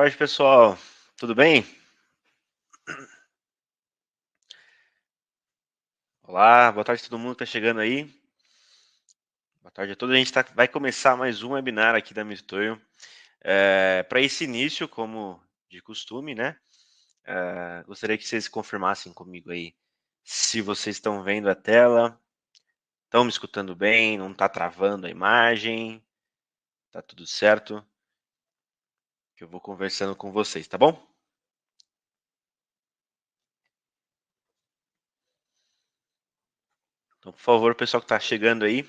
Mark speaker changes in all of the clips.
Speaker 1: tarde, pessoal. Tudo bem? Olá, boa tarde a todo mundo que está chegando aí. Boa tarde a todos. A gente vai começar mais um webinar aqui da Mitoio. Para esse início, como de costume, né? Gostaria que vocês confirmassem comigo aí se vocês estão vendo a tela, estão me escutando bem, não está travando a imagem, tá tudo certo, que eu vou conversando com vocês, tá bom? Então, por favor, o pessoal que está chegando aí,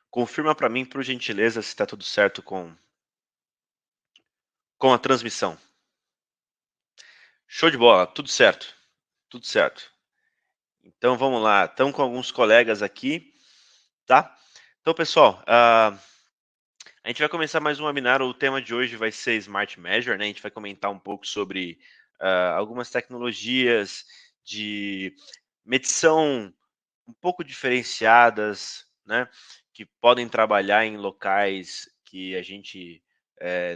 Speaker 1: confirma para mim, por gentileza, se está tudo certo com a transmissão. Show de bola, tudo certo, tudo certo. Então vamos lá, estamos com alguns colegas aqui, tá? Então, pessoal, a gente vai começar mais um webinar. O tema de hoje vai ser Smart Measure, né? A gente vai comentar um pouco sobre algumas tecnologias de medição um pouco diferenciadas, né? Que podem trabalhar em locais que a gente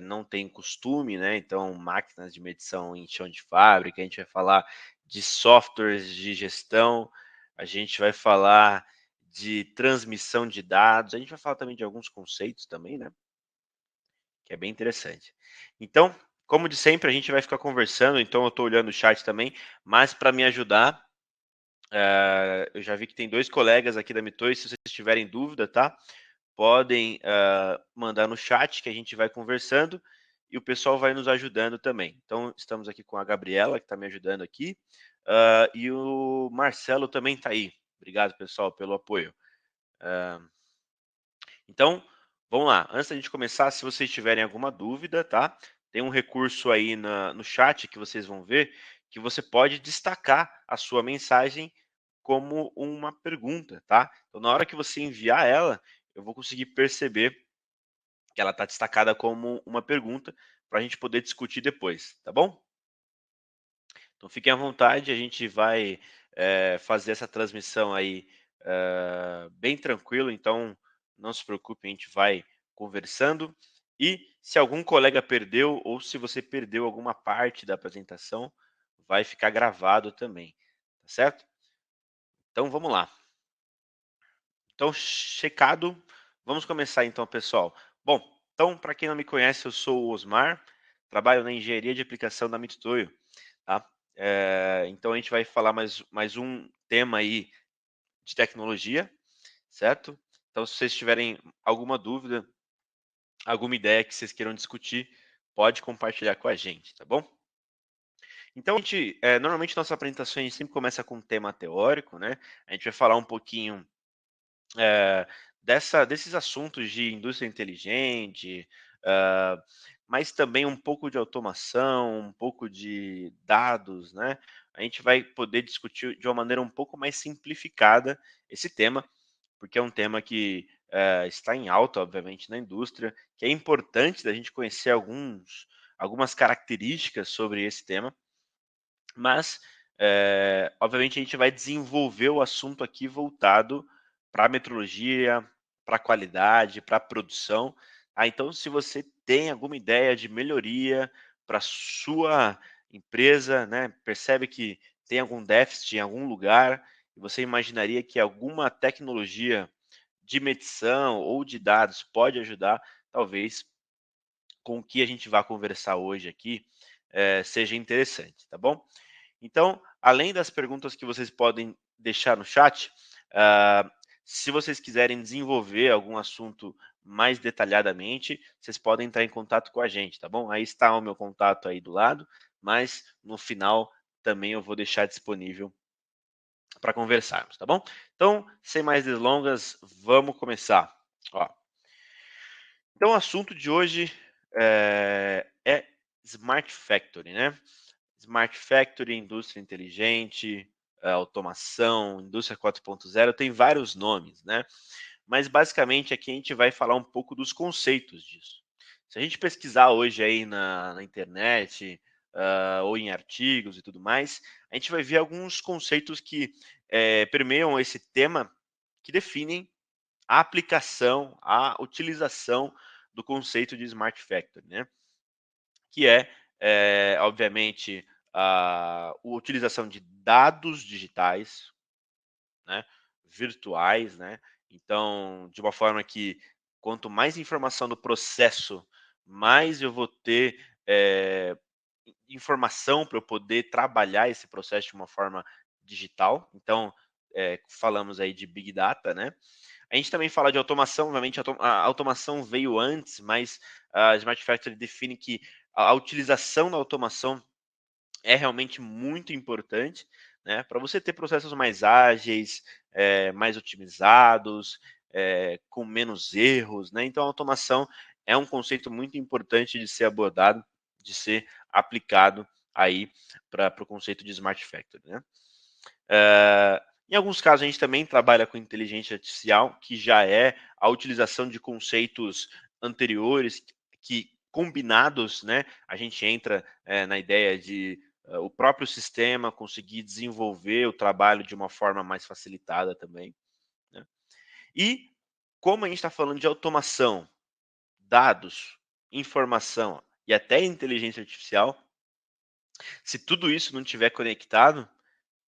Speaker 1: não tem costume, né? Então, máquinas de medição em chão de fábrica, a gente vai falar de softwares de gestão, a gente vai falar de transmissão de dados, a gente vai falar também de alguns conceitos também, né? Que é bem interessante. Então, como de sempre, a gente vai ficar conversando, então eu estou olhando o chat também, mas para me ajudar, eu já vi que tem dois colegas aqui da Mitoi, se vocês tiverem dúvida, tá? Podem mandar no chat que a gente vai conversando e o pessoal vai nos ajudando também. Então, estamos aqui com a Gabriela, que está me ajudando aqui, e o Marcelo também está aí. Obrigado, pessoal, pelo apoio. Então, vamos lá. Antes da gente começar, se vocês tiverem alguma dúvida, tá? Tem um recurso aí no chat que vocês vão ver que você pode destacar a sua mensagem como uma pergunta, tá? Então, na hora que você enviar ela, eu vou conseguir perceber que ela está destacada como uma pergunta para a gente poder discutir depois, tá bom? Então, fiquem à vontade, a gente vai fazer essa transmissão aí bem tranquilo, então não se preocupe, a gente vai conversando. E se algum colega perdeu ou se você perdeu alguma parte da apresentação, vai ficar gravado também, tá certo? Então vamos lá. Então, checado, vamos começar então, pessoal. Bom, então, para quem não me conhece, eu sou o Osmar, trabalho na engenharia de aplicação da Mitutoyo, tá? Então, a gente vai falar mais um tema aí de tecnologia, certo? Então, se vocês tiverem alguma dúvida, alguma ideia que vocês queiram discutir, pode compartilhar com a gente, tá bom? Então, normalmente nossa apresentação a gente sempre começa com um tema teórico, né? A gente vai falar um pouquinho eh, desses assuntos de indústria inteligente, ah, mas também um pouco de automação, um pouco de dados, né? A gente vai poder discutir de uma maneira um pouco mais simplificada esse tema, porque é um tema que está em alta, obviamente, na indústria, que é importante da gente conhecer algumas características sobre esse tema, mas, obviamente, a gente vai desenvolver o assunto aqui voltado para a metrologia, para a qualidade, para a produção. Então, se você tem alguma ideia de melhoria para sua empresa, né, percebe que tem algum déficit em algum lugar, e você imaginaria que alguma tecnologia de medição ou de dados pode ajudar, talvez com o que a gente vai conversar hoje aqui seja interessante, tá bom? Então, além das perguntas que vocês podem deixar no chat, ah, se vocês quiserem desenvolver algum assunto mais detalhadamente, vocês podem entrar em contato com a gente, tá bom? Aí está o meu contato aí do lado, mas no final também eu vou deixar disponível para conversarmos, tá bom? Então, sem mais delongas, vamos começar. Ó, então, o assunto de hoje é Smart Factory, né? Smart Factory, indústria inteligente, automação, indústria 4.0, tem vários nomes, né? Mas basicamente aqui a gente vai falar um pouco dos conceitos disso. Se a gente pesquisar hoje aí na internet, ou em artigos e tudo mais, a gente vai ver alguns conceitos que permeiam esse tema, que definem a aplicação, a utilização do conceito de Smart Factory, né? Que é obviamente, a utilização de dados digitais, né, virtuais, né. Então, de uma forma que quanto mais informação do processo, mais eu vou ter, informação para eu poder trabalhar esse processo de uma forma digital. Então, falamos aí de Big Data, né. A gente também fala de automação, obviamente a automação veio antes, mas a Smart Factory define que a utilização da automação é realmente muito importante, né, para você ter processos mais ágeis, mais otimizados, com menos erros, né. Então a automação é um conceito muito importante de ser abordado, de ser aplicado aí para o conceito de Smart Factory, né. Em alguns casos a gente também trabalha com inteligência artificial, que já é a utilização de conceitos anteriores que combinados, né, a gente entra, na ideia de, o próprio sistema conseguir desenvolver o trabalho de uma forma mais facilitada também, né. E como a gente está falando de automação, dados, informação e até inteligência artificial, se tudo isso não tiver conectado,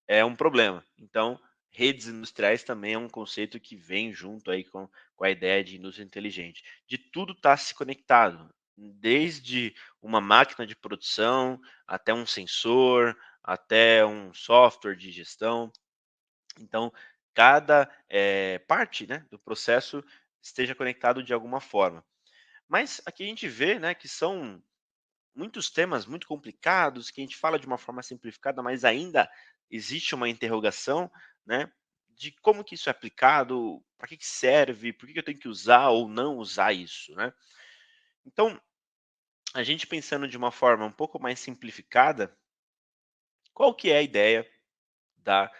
Speaker 1: é um problema. Então, redes industriais também é um conceito que vem junto aí com a ideia de indústria inteligente. De tudo estar se conectado, desde uma máquina de produção, até um sensor, até um software de gestão. Então, cada parte, né, do processo esteja conectado de alguma forma. Mas aqui a gente vê, né, que são muitos temas muito complicados que a gente fala de uma forma simplificada, mas ainda existe uma interrogação, né, de como que isso é aplicado, para que que serve, por que que eu tenho que usar ou não usar isso, né. Então, a gente pensando de uma forma um pouco mais simplificada, qual que é a ideia da,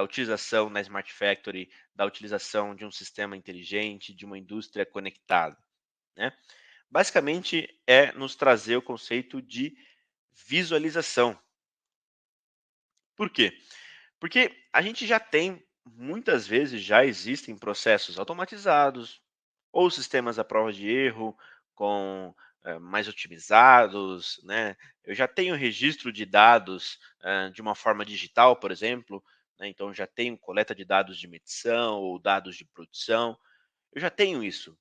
Speaker 1: utilização na Smart Factory, da utilização de um sistema inteligente, de uma indústria conectada, né. Basicamente é nos trazer o conceito de visualização. Por quê? Porque a gente já tem, muitas vezes já existem processos automatizados ou sistemas à prova de erro com mais otimizados, né? Eu já tenho registro de dados de uma forma digital, por exemplo, né? Então já tenho coleta de dados de medição ou dados de produção. Eu já tenho isso.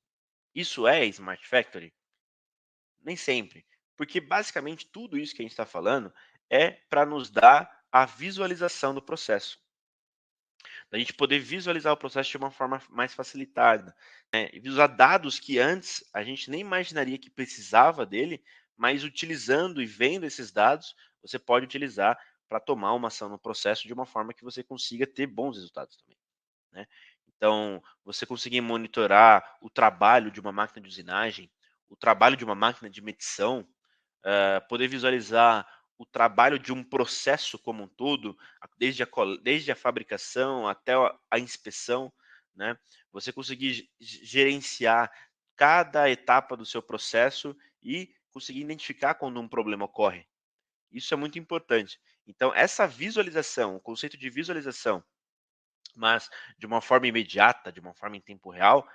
Speaker 1: Isso é Smart Factory? Nem sempre, porque basicamente tudo isso que a gente está falando é para nos dar a visualização do processo. Da gente poder visualizar o processo de uma forma mais facilitada, né, e usar dados que antes a gente nem imaginaria que precisava dele, mas utilizando e vendo esses dados, você pode utilizar para tomar uma ação no processo de uma forma que você consiga ter bons resultados também, né. Então, você conseguir monitorar o trabalho de uma máquina de usinagem, o trabalho de uma máquina de medição, poder visualizar o trabalho de um processo como um todo, desde a fabricação até a inspeção, né, você conseguir gerenciar cada etapa do seu processo e conseguir identificar quando um problema ocorre. Isso é muito importante. Então essa visualização, o conceito de visualização, mas de uma forma imediata, de uma forma em tempo real,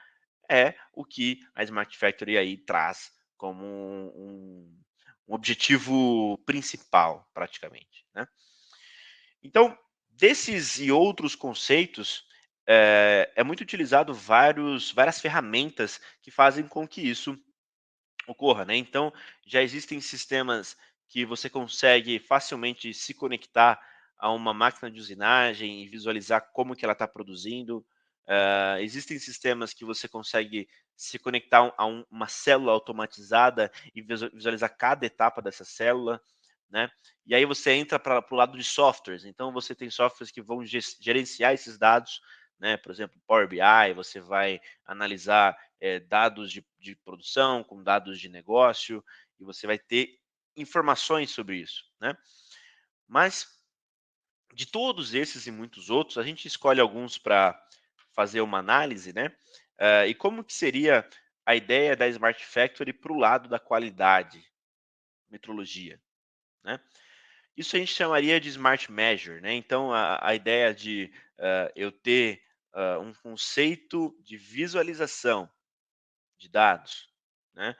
Speaker 1: é o que a Smart Factory aí traz como um objetivo principal, praticamente, né. Então, desses e outros conceitos, é muito utilizado várias ferramentas que fazem com que isso ocorra, né. Então, já existem sistemas que você consegue facilmente se conectar a uma máquina de usinagem e visualizar como que ela está produzindo. Existem sistemas que você consegue se conectar uma célula automatizada e visualizar cada etapa dessa célula, né. E aí você entra para o lado de softwares, então você tem softwares que vão gerenciar esses dados, né, por exemplo, Power BI, você vai analisar dados de produção, com dados de negócio, e você vai ter informações sobre isso, né. Mas, de todos esses e muitos outros, a gente escolhe alguns para fazer uma análise, né, e como que seria a ideia da Smart Factory para o lado da qualidade, metrologia, né. Isso a gente chamaria de Smart Measure, né, então a ideia de, eu ter, um conceito de visualização de dados, né.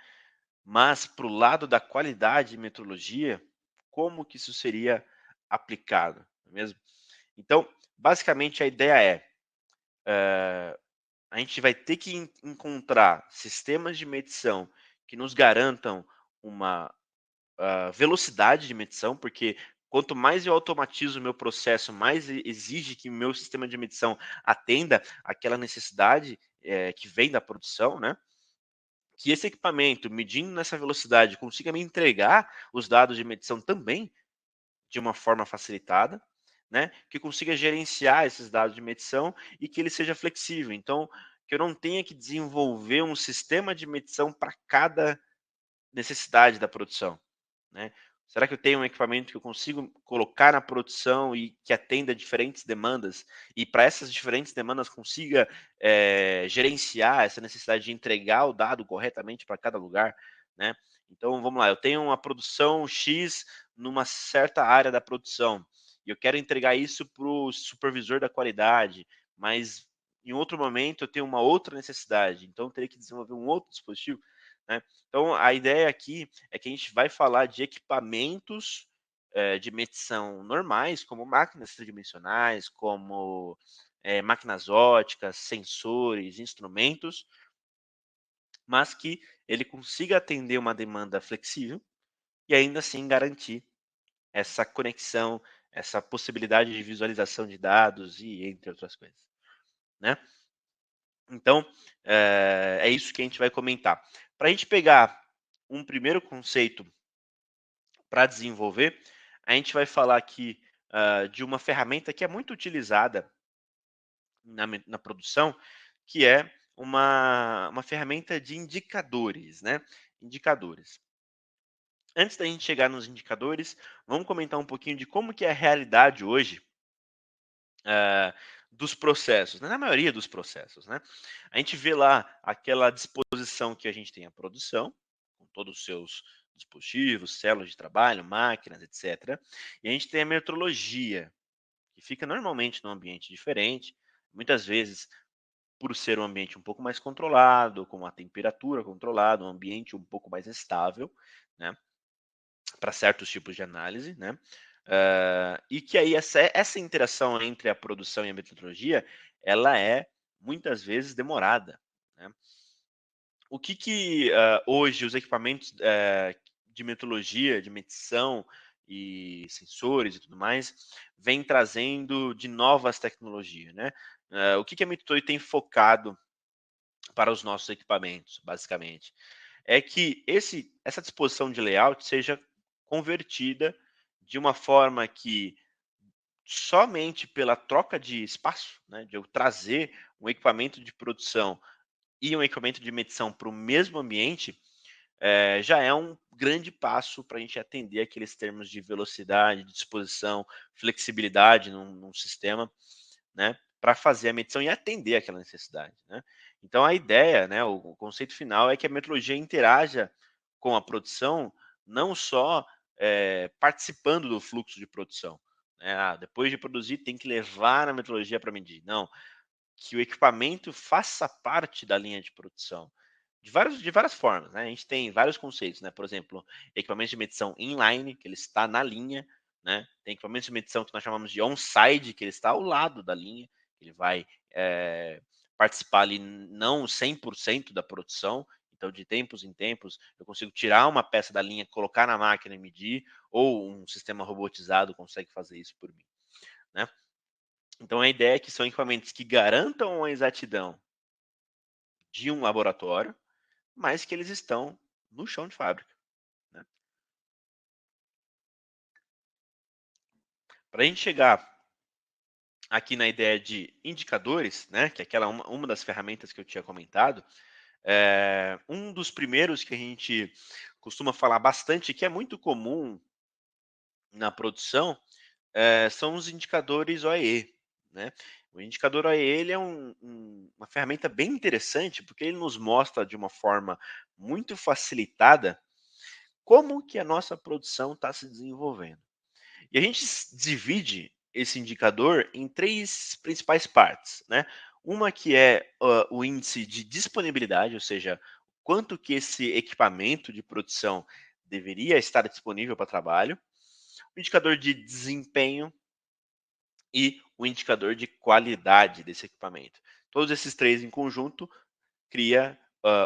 Speaker 1: Mas para o lado da qualidade de metrologia, como que isso seria aplicado, não é mesmo? Então, basicamente a ideia é, a gente vai ter que encontrar sistemas de medição que nos garantam uma velocidade de medição, porque quanto mais eu automatizo o meu processo, mais exige que o meu sistema de medição atenda àquela necessidade que vem da produção, né? Que esse equipamento, medindo nessa velocidade, consiga me entregar os dados de medição também de uma forma facilitada, né? Que consiga gerenciar esses dados de medição e que ele seja flexível. Então, que eu não tenha que desenvolver um sistema de medição para cada necessidade da produção, né. Será que eu tenho um equipamento que eu consigo colocar na produção e que atenda diferentes demandas, e para essas diferentes demandas consiga, gerenciar essa necessidade de entregar o dado corretamente para cada lugar, né. Então vamos lá, eu tenho uma produção X numa certa área da produção, e eu quero entregar isso para o supervisor da qualidade, mas em outro momento eu tenho uma outra necessidade, então eu teria que desenvolver um outro dispositivo, né. Então a ideia aqui é que a gente vai falar de equipamentos, de medição normais, como máquinas tridimensionais, como, máquinas óticas, sensores, instrumentos, mas que ele consiga atender uma demanda flexível e ainda assim garantir essa conexão, essa possibilidade de visualização de dados e entre outras coisas, né. Então, é isso que a gente vai comentar. Para a gente pegar um primeiro conceito para desenvolver, a gente vai falar aqui, de uma ferramenta que é muito utilizada na produção, que é uma ferramenta de indicadores, né, indicadores. Antes da gente chegar nos indicadores, vamos comentar um pouquinho de como que é a realidade hoje, ah, dos processos, né, na maioria dos processos, né. A gente vê lá aquela disposição que a gente tem a produção, com todos os seus dispositivos, células de trabalho, máquinas, etcétera, e a gente tem a metrologia, que fica normalmente num ambiente diferente, muitas vezes por ser um ambiente um pouco mais controlado, com uma temperatura controlada, um ambiente um pouco mais estável, né, para certos tipos de análise, né. E que aí essa interação entre a produção e a metodologia, ela é muitas vezes demorada, né. O que que, hoje os equipamentos, de metrologia, de medição e sensores e tudo mais, vem trazendo de novas tecnologias, né. O que que a Mitsui tem focado para os nossos equipamentos, basicamente? É que essa disposição de layout seja convertida de uma forma que somente pela troca de espaço, né, de eu trazer um equipamento de produção e um equipamento de medição para o mesmo ambiente, já é um grande passo para a gente atender aqueles termos de velocidade, disposição, flexibilidade num sistema, né, para fazer a medição e atender aquela necessidade, né. Então a ideia, né, o conceito final é que a metrologia interaja com a produção, não só, participando do fluxo de produção, né, depois de produzir tem que levar a metrologia para medir, não, que o equipamento faça parte da linha de produção. De várias formas, né, a gente tem vários conceitos, né, por exemplo, equipamentos de medição inline, que ele está na linha, né, tem equipamentos de medição que nós chamamos de on-side, que ele está ao lado da linha, ele vai, participar ali não 100% da produção, então de tempos em tempos eu consigo tirar uma peça da linha, colocar na máquina e medir, ou um sistema robotizado consegue fazer isso por mim, né. Então a ideia é que são equipamentos que garantam a exatidão de um laboratório, mas que eles estão no chão de fábrica, né. Para a gente chegar aqui na ideia de indicadores, né, que é aquela uma das ferramentas que eu tinha comentado, um dos primeiros que a gente costuma falar bastante, que é muito comum na produção, são os indicadores OEE, né. O indicador OEE ele é uma ferramenta bem interessante, porque ele nos mostra de uma forma muito facilitada como que a nossa produção está se desenvolvendo. E a gente divide esse indicador em três principais partes, né? Uma que é o índice de disponibilidade, ou seja, quanto que esse equipamento de produção deveria estar disponível para trabalho, o indicador de desempenho e o indicador de qualidade desse equipamento. Todos esses três em conjunto cria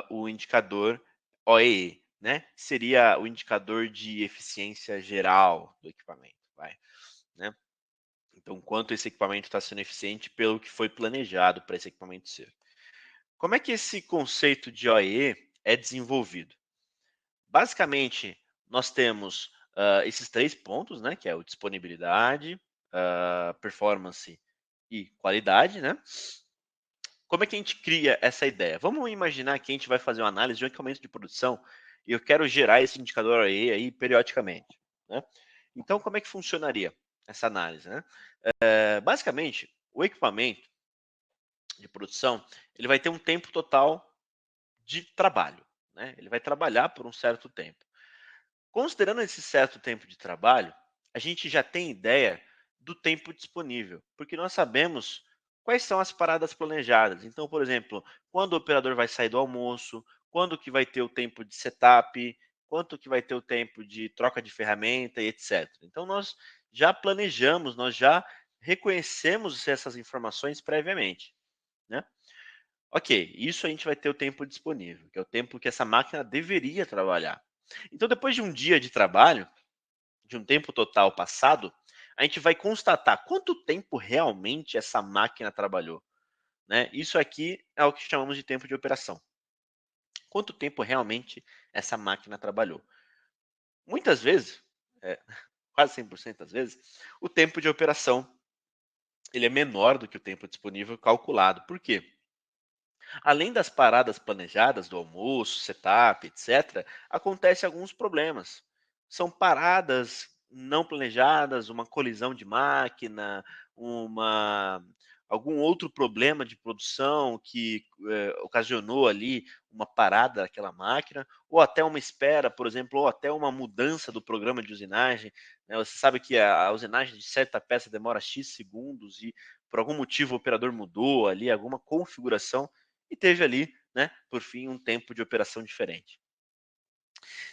Speaker 1: o indicador OEE, né? Seria o indicador de eficiência geral do equipamento, né? Então, quanto esse equipamento está sendo eficiente pelo que foi planejado para esse equipamento ser. Como é que esse conceito de OEE é desenvolvido? Basicamente, nós temos esses três pontos, né? Que é o disponibilidade, performance e qualidade, né? Como é que a gente cria essa ideia? Vamos imaginar que a gente vai fazer uma análise de um equipamento de produção e eu quero gerar esse indicador aí periodicamente, né? Então, como é que funcionaria essa análise, né? Basicamente, o equipamento de produção, ele vai ter um tempo total de trabalho, né? Ele vai trabalhar por um certo tempo. Considerando esse certo tempo de trabalho, a gente já tem ideia do tempo disponível, porque nós sabemos quais são as paradas planejadas. Então, por exemplo, quando o operador vai sair do almoço, quando que vai ter o tempo de setup, quanto que vai ter o tempo de troca de ferramenta e etc. Então, nós já planejamos, nós já reconhecemos essas informações previamente, né? Ok, isso a gente vai ter o tempo disponível, que é o tempo que essa máquina deveria trabalhar. Então, depois de um dia de trabalho, de um tempo total passado, a gente vai constatar quanto tempo realmente essa máquina trabalhou, né? Isso aqui é o que chamamos de tempo de operação. Quanto tempo realmente essa máquina trabalhou? Muitas vezes, é, quase 100% das vezes, o tempo de operação ele é menor do que o tempo disponível calculado. Por quê? Além das paradas planejadas do almoço, setup, etc., acontecem alguns problemas. São paradas não planejadas, uma colisão de máquina, uma algum outro problema de produção que ocasionou ali uma parada daquela máquina, ou até uma espera, por exemplo, ou até uma mudança do programa de usinagem, né? Você sabe que a usinagem de certa peça demora X segundos e por algum motivo o operador mudou ali alguma configuração e teve ali, né, por fim, um tempo de operação diferente.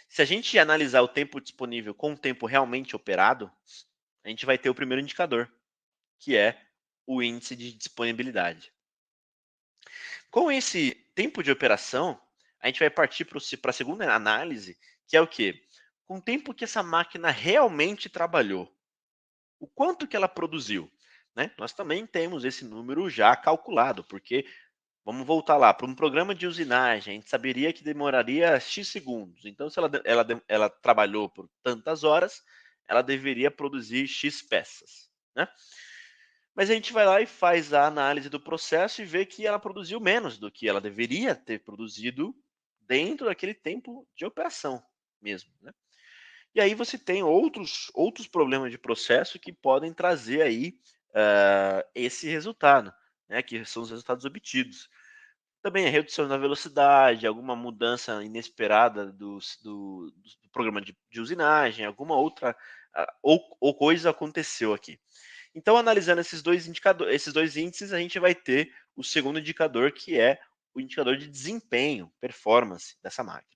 Speaker 1: Se a gente analisar o tempo disponível com o tempo realmente operado, a gente vai ter o primeiro indicador, que é o índice de disponibilidade. Com esse tempo de operação, a gente vai partir para a segunda análise, que é o quê? Com o tempo que essa máquina realmente trabalhou. O quanto que ela produziu, né? Nós também temos esse número já calculado, porque vamos voltar lá para um programa de usinagem, a gente saberia que demoraria X segundos. Então, se ela trabalhou por tantas horas, ela deveria produzir X peças, né? Mas a gente vai lá e faz a análise do processo e vê que ela produziu menos do que ela deveria ter produzido dentro daquele tempo de operação mesmo, né? E aí você tem outros problemas de processo que podem trazer aí esse resultado, né? Que são os resultados obtidos. Também a redução da velocidade, alguma mudança inesperada do programa de usinagem, alguma outra ou coisa aconteceu aqui. Então, analisando esses dois indicadores, esses dois índices, a gente vai ter o segundo indicador, que é o indicador de desempenho, performance dessa máquina.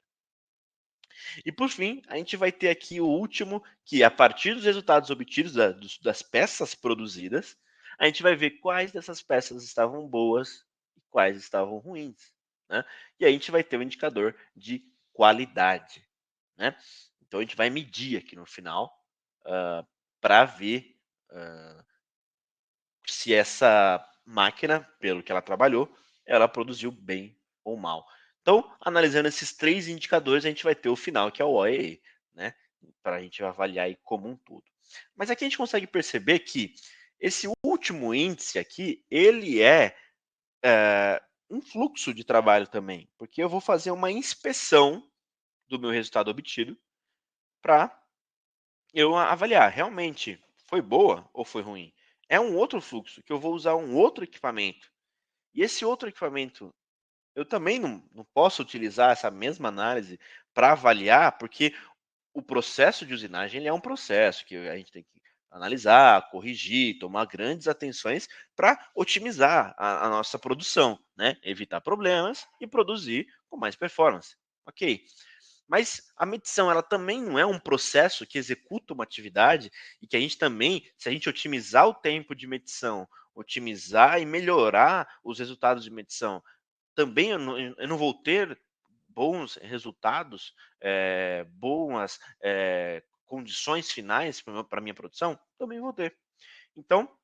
Speaker 1: E por fim, a gente vai ter aqui o último, que a partir dos resultados obtidos das peças produzidas, a gente vai ver quais dessas peças estavam boas e quais estavam ruins, né? E aí a gente vai ter o indicador de qualidade, né? Então a gente vai medir aqui no final para ver se essa máquina, pelo que ela trabalhou, ela produziu bem ou mal. Então, analisando esses três indicadores, a gente vai ter o final, que é o OEE, né? Para a gente avaliar aí como um todo. Mas aqui a gente consegue perceber que esse último índice aqui, ele é um fluxo de trabalho também, porque eu vou fazer uma inspeção do meu resultado obtido para eu avaliar, realmente foi boa ou foi ruim? É um outro fluxo, que eu vou usar um outro equipamento. E esse outro equipamento, eu também não posso utilizar essa mesma análise para avaliar, porque o processo de usinagem ele é um processo que a gente tem que analisar, corrigir, tomar grandes atenções para otimizar a nossa produção, né? Evitar problemas e produzir com mais performance. Ok. Mas a medição, ela também não é um processo que executa uma atividade e que a gente também, se a gente otimizar o tempo de medição, otimizar e melhorar os resultados de medição, também eu não vou ter bons resultados, boas condições finais para a minha produção? Também vou ter. Então,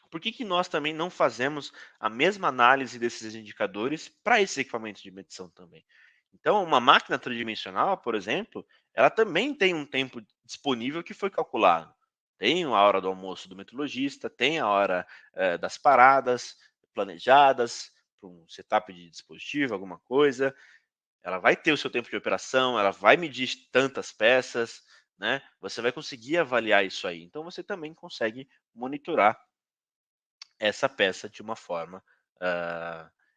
Speaker 1: por que, que nós também não fazemos a mesma análise desses indicadores para esses equipamentos de medição também? Então, uma máquina tridimensional, por exemplo, ela também tem um tempo disponível que foi calculado. Tem a hora do almoço do metrologista, tem a hora das paradas planejadas para um setup de dispositivo, alguma coisa. Ela vai ter o seu tempo de operação, ela vai medir tantas peças, né? Você vai conseguir avaliar isso aí. Então, você também consegue monitorar essa peça de uma forma,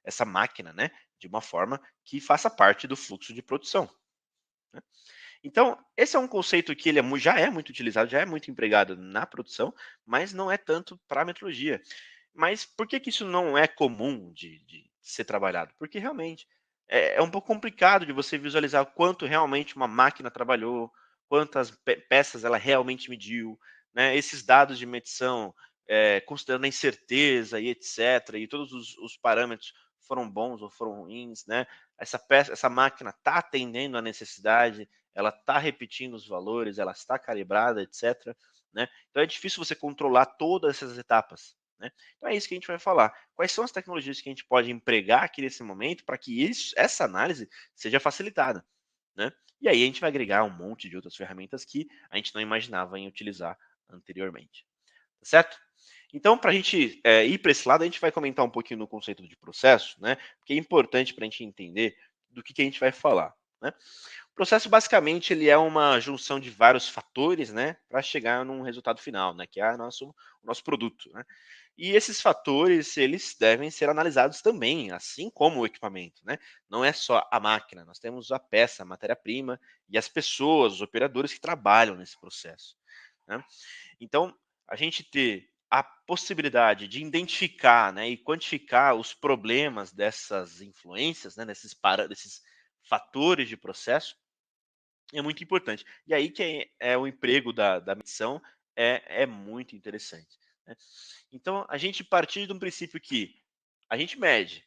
Speaker 1: essa máquina, né, de uma forma que faça parte do fluxo de produção, né. Então, esse é um conceito que ele já é muito utilizado, já é muito empregado na produção, mas não é tanto para a metrologia. Mas por que que isso não é comum de ser trabalhado? Porque realmente é um pouco complicado de você visualizar o quanto realmente uma máquina trabalhou, quantas peças ela realmente mediu, né? Esses dados de medição, considerando a incerteza e etc, e todos os parâmetros foram bons ou foram ruins, né? Essa máquina está atendendo à necessidade, ela está repetindo os valores, ela está calibrada, etc, né? Então é difícil você controlar todas essas etapas, né? Então é isso que a gente vai falar. Quais são as tecnologias que a gente pode empregar aqui nesse momento para que essa análise seja facilitada, né? E aí a gente vai agregar um monte de outras ferramentas que a gente não imaginava em utilizar anteriormente, tá certo? Então, para a gente ir para esse lado, a gente vai comentar um pouquinho no conceito de processo, né? Porque é importante para a gente entender do que a gente vai falar, né? O processo, basicamente, ele é uma junção de vários fatores, né, para chegar num resultado final, né, que é o nosso produto, né. E esses fatores, eles devem ser analisados também, assim como o equipamento, né. Não é só a máquina, nós temos a peça, a matéria-prima e as pessoas, os operadores que trabalham nesse processo, né. Então, a gente ter a possibilidade de identificar, né, e quantificar os problemas dessas influências, né, desses fatores de processo, é muito importante. E aí que é o emprego da medição é muito interessante, né. Então, a gente partir de um princípio que a gente mede,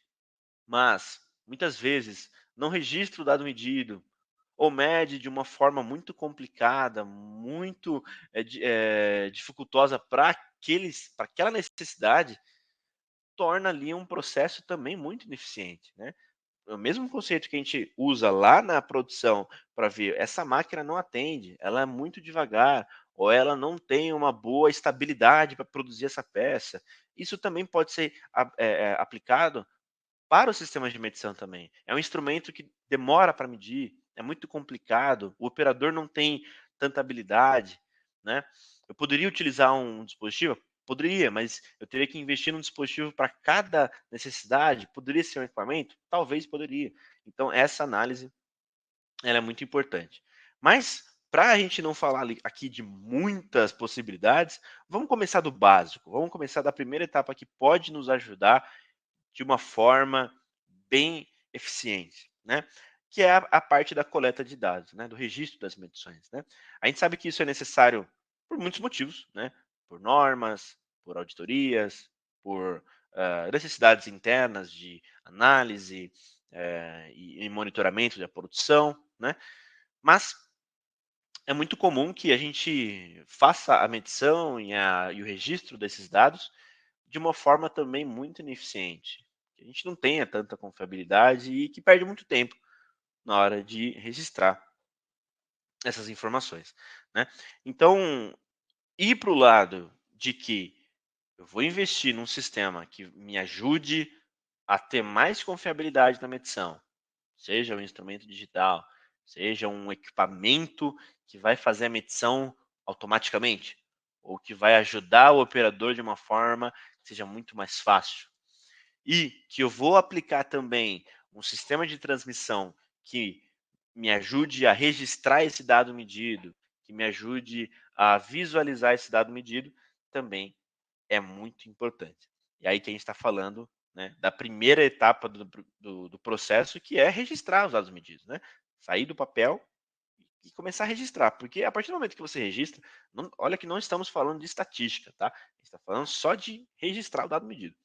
Speaker 1: mas muitas vezes não registra o dado medido, ou mede de uma forma muito complicada, muito, dificultosa para aquela necessidade, torna ali um processo também muito ineficiente, né. O mesmo conceito que a gente usa lá na produção para ver, essa máquina não atende, ela é muito devagar, ou ela não tem uma boa estabilidade para produzir essa peça. Isso também pode ser aplicado para os sistemas de medição também. É um instrumento que demora para medir, é muito complicado, o operador não tem tanta habilidade, né. Eu poderia utilizar um dispositivo? Poderia, mas eu teria que investir num dispositivo para cada necessidade? Poderia ser um equipamento? Talvez poderia. Então essa análise, ela é muito importante. Mas, para a gente não falar aqui de muitas possibilidades, vamos começar do básico, vamos começar da primeira etapa que pode nos ajudar de uma forma bem eficiente, né, que é a parte da coleta de dados, né, do registro das medições, né. A gente sabe que isso é necessário por muitos motivos, né, por normas, por auditorias, por, necessidades internas de análise, e monitoramento da produção, né, mas é muito comum que a gente faça a medição e o registro desses dados de uma forma também muito ineficiente, que a gente não tenha tanta confiabilidade e que perde muito tempo na hora de registrar essas informações, né. Então, ir para o lado de que eu vou investir num sistema que me ajude a ter mais confiabilidade na medição, seja um instrumento digital, seja um equipamento que vai fazer a medição automaticamente, ou que vai ajudar o operador de uma forma que seja muito mais fácil. E que eu vou aplicar também um sistema de transmissão que me ajude a registrar esse dado medido que me ajude a visualizar esse dado medido, também é muito importante. E aí que a gente está falando, né, da primeira etapa do processo, que é registrar os dados medidos, né? Sair do papel e começar a registrar, porque a partir do momento que você registra, olha que não estamos falando de estatística, tá? A gente está falando só de registrar o dado medido.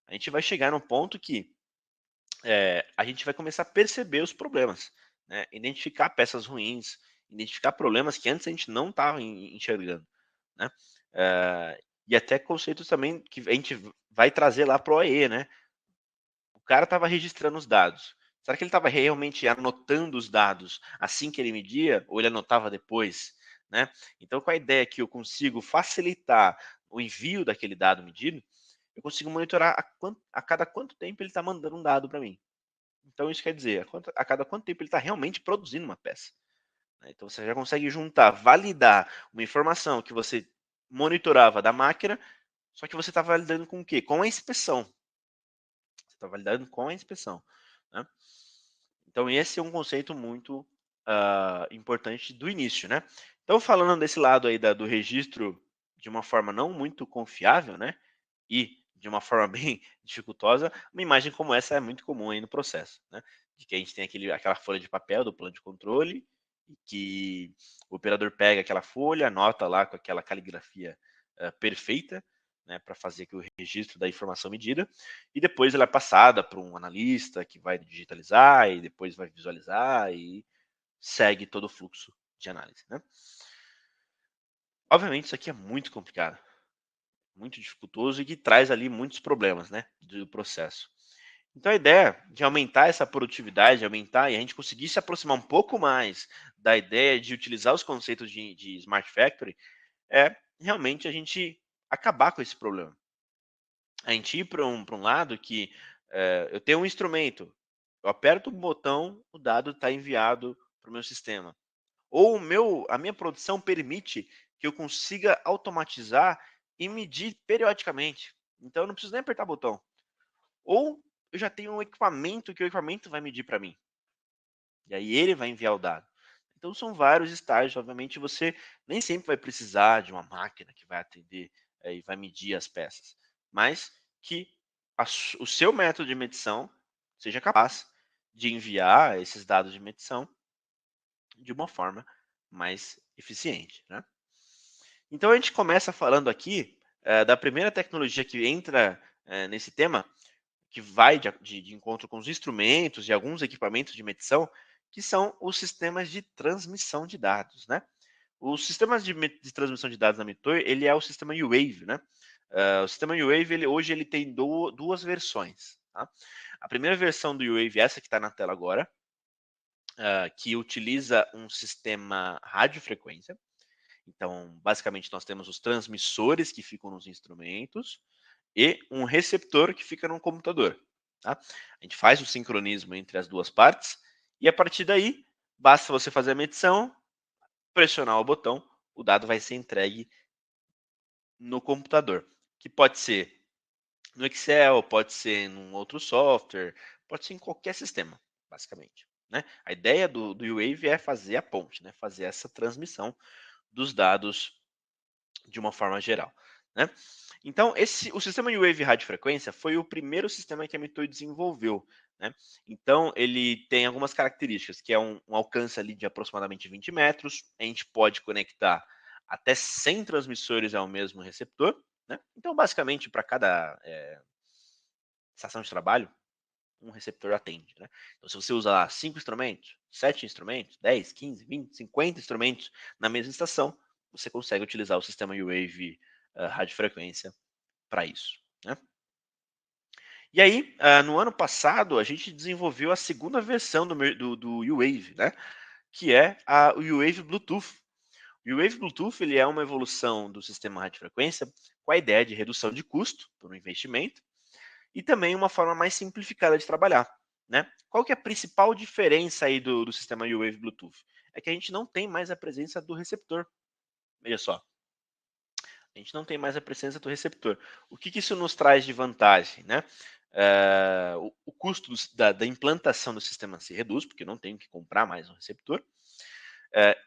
Speaker 1: A gente vai chegar num ponto que a gente vai começar a perceber os problemas, né? Identificar peças ruins, identificar problemas que antes a gente não estava enxergando, né? E até conceitos também que a gente vai trazer lá para o OE, né? O cara estava registrando os dados. Será que ele estava realmente anotando os dados assim que ele media, ou ele anotava depois, né? Então, com a ideia que eu consigo facilitar o envio daquele dado medido, eu consigo monitorar a cada quanto tempo ele está mandando um dado para mim. Então, isso quer dizer, a cada quanto tempo ele está realmente produzindo uma peça, né? Então, você já consegue juntar, validar uma informação que você monitorava da máquina, só que você está validando com o quê? Com a inspeção. Você está validando com a inspeção, né? Então, esse é um conceito muito importante do início, né? Então, falando desse lado aí do registro de uma forma não muito confiável, né? E de uma forma bem dificultosa, uma imagem como essa é muito comum aí no processo, né? De que a gente tem aquela folha de papel do plano de controle, e que o operador pega aquela folha, anota lá com aquela caligrafia perfeita, né, para fazer aqui o registro da informação medida, e depois ela é passada para um analista que vai digitalizar e depois vai visualizar e segue todo o fluxo de análise, né? Obviamente isso aqui é muito complicado, muito dificultoso e que traz ali muitos problemas, né, do processo. Então a ideia de aumentar essa produtividade, aumentar e a gente conseguir se aproximar um pouco mais da ideia de utilizar os conceitos de Smart Factory é realmente a gente acabar com esse problema. A gente ir para um lado que eu tenho um instrumento, eu aperto o botão, o dado está enviado para o meu sistema. Ou a minha produção permite que eu consiga automatizar e medir periodicamente. Então eu não preciso nem apertar botão. Ou eu já tenho um equipamento que o equipamento vai medir para mim. E aí ele vai enviar o dado. Então são vários estágios. Obviamente você nem sempre vai precisar de uma máquina que vai atender e vai medir as peças. Mas que o seu método de medição seja capaz de enviar esses dados de medição de uma forma mais eficiente, né? Então a gente começa falando aqui da primeira tecnologia que entra nesse tema, que vai de encontro com os instrumentos e alguns equipamentos de medição, que são os sistemas de transmissão de dados, né? Os sistemas de transmissão de dados na Monitor, ele é o sistema U-Wave, né? O sistema U-Wave, hoje ele tem duas versões, tá? A primeira versão do U-Wave é essa que está na tela agora, que utiliza um sistema radiofrequência. Então, basicamente, nós temos os transmissores que ficam nos instrumentos e um receptor que fica no computador. Tá? A gente faz o sincronismo entre as duas partes e, a partir daí, basta você fazer a medição, pressionar o botão, o dado vai ser entregue no computador, que pode ser no Excel, pode ser num outro software, pode ser em qualquer sistema, basicamente, né? A ideia do U-Wave é fazer a ponte, né? Fazer essa transmissão dos dados de uma forma geral, né? Então, o sistema U-Wave radiofrequência foi o primeiro sistema que a Mitoy desenvolveu, né? Então, ele tem algumas características, que é um alcance ali de aproximadamente 20 metros, a gente pode conectar até 100 transmissores ao mesmo receptor, né? Então, basicamente, para cada estação de trabalho, um receptor atende, né? Então, se você usa lá 5 instrumentos, 7 instrumentos, 10, 15, 20, 50 instrumentos na mesma estação, você consegue utilizar o sistema U-Wave radiofrequência para isso, né? E aí, no ano passado, a gente desenvolveu a segunda versão do U-Wave, né? Que é o U-Wave Bluetooth. O U-Wave Bluetooth ele é uma evolução do sistema radiofrequência com a ideia de redução de custo por um investimento e também uma forma mais simplificada de trabalhar, né? Qual que é a principal diferença aí do sistema U-Wave Bluetooth? É que a gente não tem mais a presença do receptor. Veja só, a gente não tem mais a presença do receptor. O que isso nos traz de vantagem, né? O custo da implantação do sistema se reduz, porque eu não tenho que comprar mais um receptor.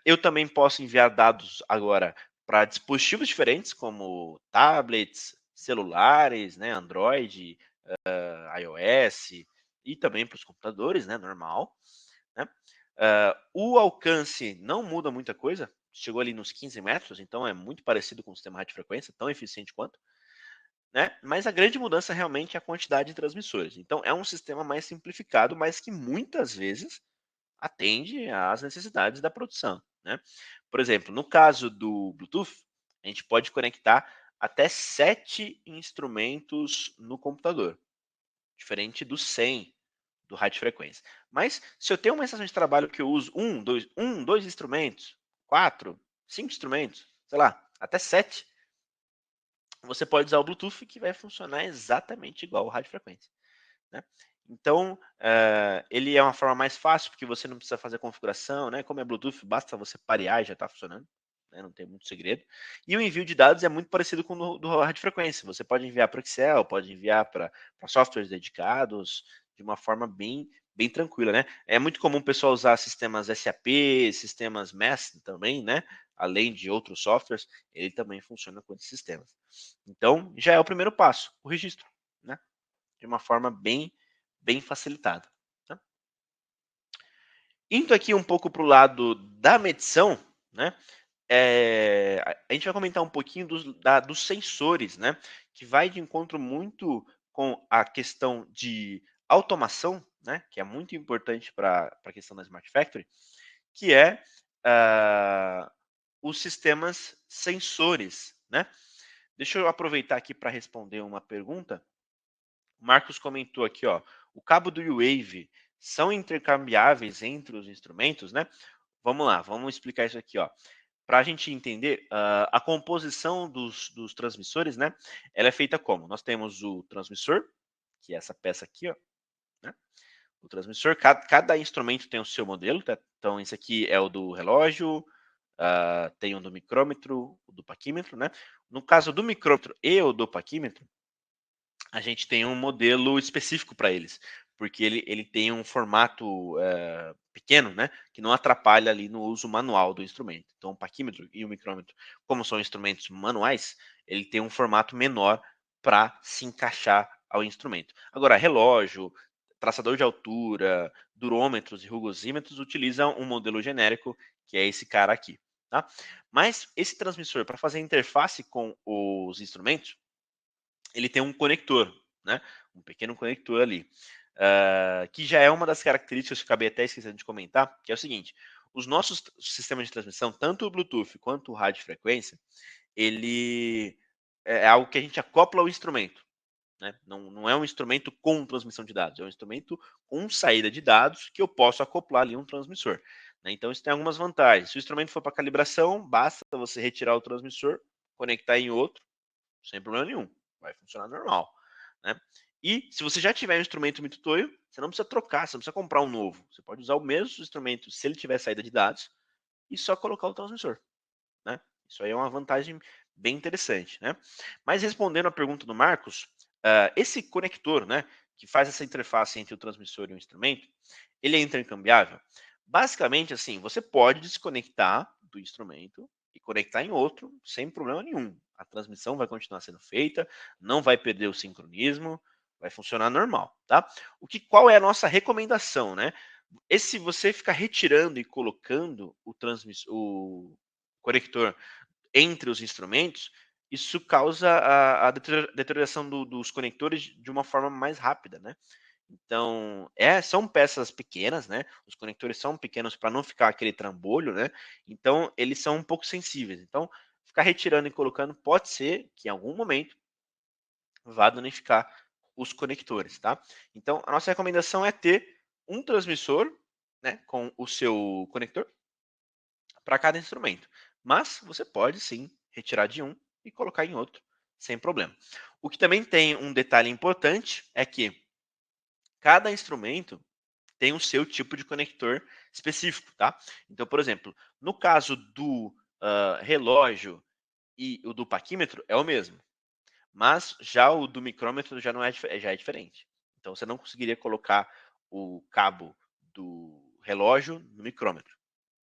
Speaker 1: Eu também posso enviar dados agora para dispositivos diferentes, como tablets, celulares, né, Android, iOS, e também para os computadores, né, normal. Né? O alcance não muda muita coisa, chegou ali nos 15 metros, então é muito parecido com o sistema radiofrequência, tão eficiente quanto. Né? Mas a grande mudança realmente é a quantidade de transmissores. Então é um sistema mais simplificado, mas que muitas vezes atende às necessidades da produção. Né? Por exemplo, no caso do Bluetooth, a gente pode conectar até 7 instrumentos no computador, diferente dos 100 do radiofrequência. Mas se eu tenho uma estação de trabalho que eu uso dois instrumentos, 4, 5 instrumentos, sei lá, até 7, você pode usar o Bluetooth que vai funcionar exatamente igual ao radiofrequência. Né? Então, ele é uma forma mais fácil, porque você não precisa fazer configuração, né? Como é Bluetooth, basta você parear e já está funcionando, né? Não tem muito segredo. E o envio de dados é muito parecido com o do radiofrequência. Você pode enviar para Excel, pode enviar para softwares dedicados, de uma forma bem tranquila, né? É muito comum o pessoal usar sistemas SAP, sistemas MES também, né? Além de outros softwares, ele também funciona com esses sistemas. Então, já é o primeiro passo, o registro, né? De uma forma bem facilitada. Tá? Indo aqui um pouco para o lado da medição, né? A gente vai comentar um pouquinho dos sensores, né? Que vai de encontro muito com a questão de automação, né? Que é muito importante para a questão da Smart Factory, que é os sistemas sensores, né? Deixa eu aproveitar aqui para responder uma pergunta. O Marcos comentou aqui, ó, o cabo do U-Wave são intercambiáveis entre os instrumentos, né? Vamos lá, vamos explicar isso aqui, ó. Para a gente entender, a composição dos transmissores, né? Ela é feita como? Nós temos o transmissor, que é essa peça aqui, ó, né? O transmissor, cada instrumento tem o seu modelo, tá? Então, esse aqui é o do relógio, tem o do micrômetro, o do paquímetro, né? No caso do micrômetro e o do paquímetro, a gente tem um modelo específico para eles, porque ele tem um formato pequeno, né, que não atrapalha ali no uso manual do instrumento. Então, o paquímetro e o micrômetro, como são instrumentos manuais, ele tem um formato menor para se encaixar ao instrumento. Agora, relógio, traçador de altura, durômetros e rugosímetros utilizam um modelo genérico, que é esse cara aqui. Tá? Mas esse transmissor, para fazer interface com os instrumentos, ele tem um conector, né? Um pequeno conector ali. Que já é uma das características que eu acabei até esquecendo de comentar, que é o seguinte: os nossos sistemas de transmissão, tanto o Bluetooth quanto o radiofrequência, ele é algo que a gente acopla ao instrumento. Né? Não é um instrumento com transmissão de dados, é um instrumento com saída de dados que eu posso acoplar ali um transmissor. Né? Então isso tem algumas vantagens. Se o instrumento for para calibração, basta você retirar o transmissor, conectar em outro, sem problema nenhum. Vai funcionar normal. Né? E se você já tiver um instrumento Mitutoyo, você não precisa trocar, você não precisa comprar um novo. Você pode usar o mesmo instrumento se ele tiver saída de dados e só colocar o transmissor. Né? Isso aí é uma vantagem bem interessante. Né? Mas respondendo a pergunta do Marcos, esse conector, né, que faz essa interface entre o transmissor e o instrumento, ele é intercambiável? Basicamente, assim, você pode desconectar do instrumento e conectar em outro sem problema nenhum. A transmissão vai continuar sendo feita, não vai perder o sincronismo, vai funcionar normal, tá? Qual é a nossa recomendação, né? Esse você ficar retirando e colocando o conector entre os instrumentos, isso causa a deterioração dos conectores de uma forma mais rápida, né? Então, são peças pequenas, né? Os conectores são pequenos para não ficar aquele trambolho, né? Então, eles são um pouco sensíveis. Então, ficar retirando e colocando pode ser que em algum momento vá danificar os conectores, tá? Então, a nossa recomendação é ter um transmissor, né, com o seu conector para cada instrumento. Mas você pode sim retirar de um e colocar em outro sem problema. O que também tem um detalhe importante é que cada instrumento tem o seu tipo de conector específico, tá? Então, por exemplo, no caso do relógio e o do paquímetro é o mesmo, mas já o do micrômetro já não é já é diferente. Então, você não conseguiria colocar o cabo do relógio no micrômetro,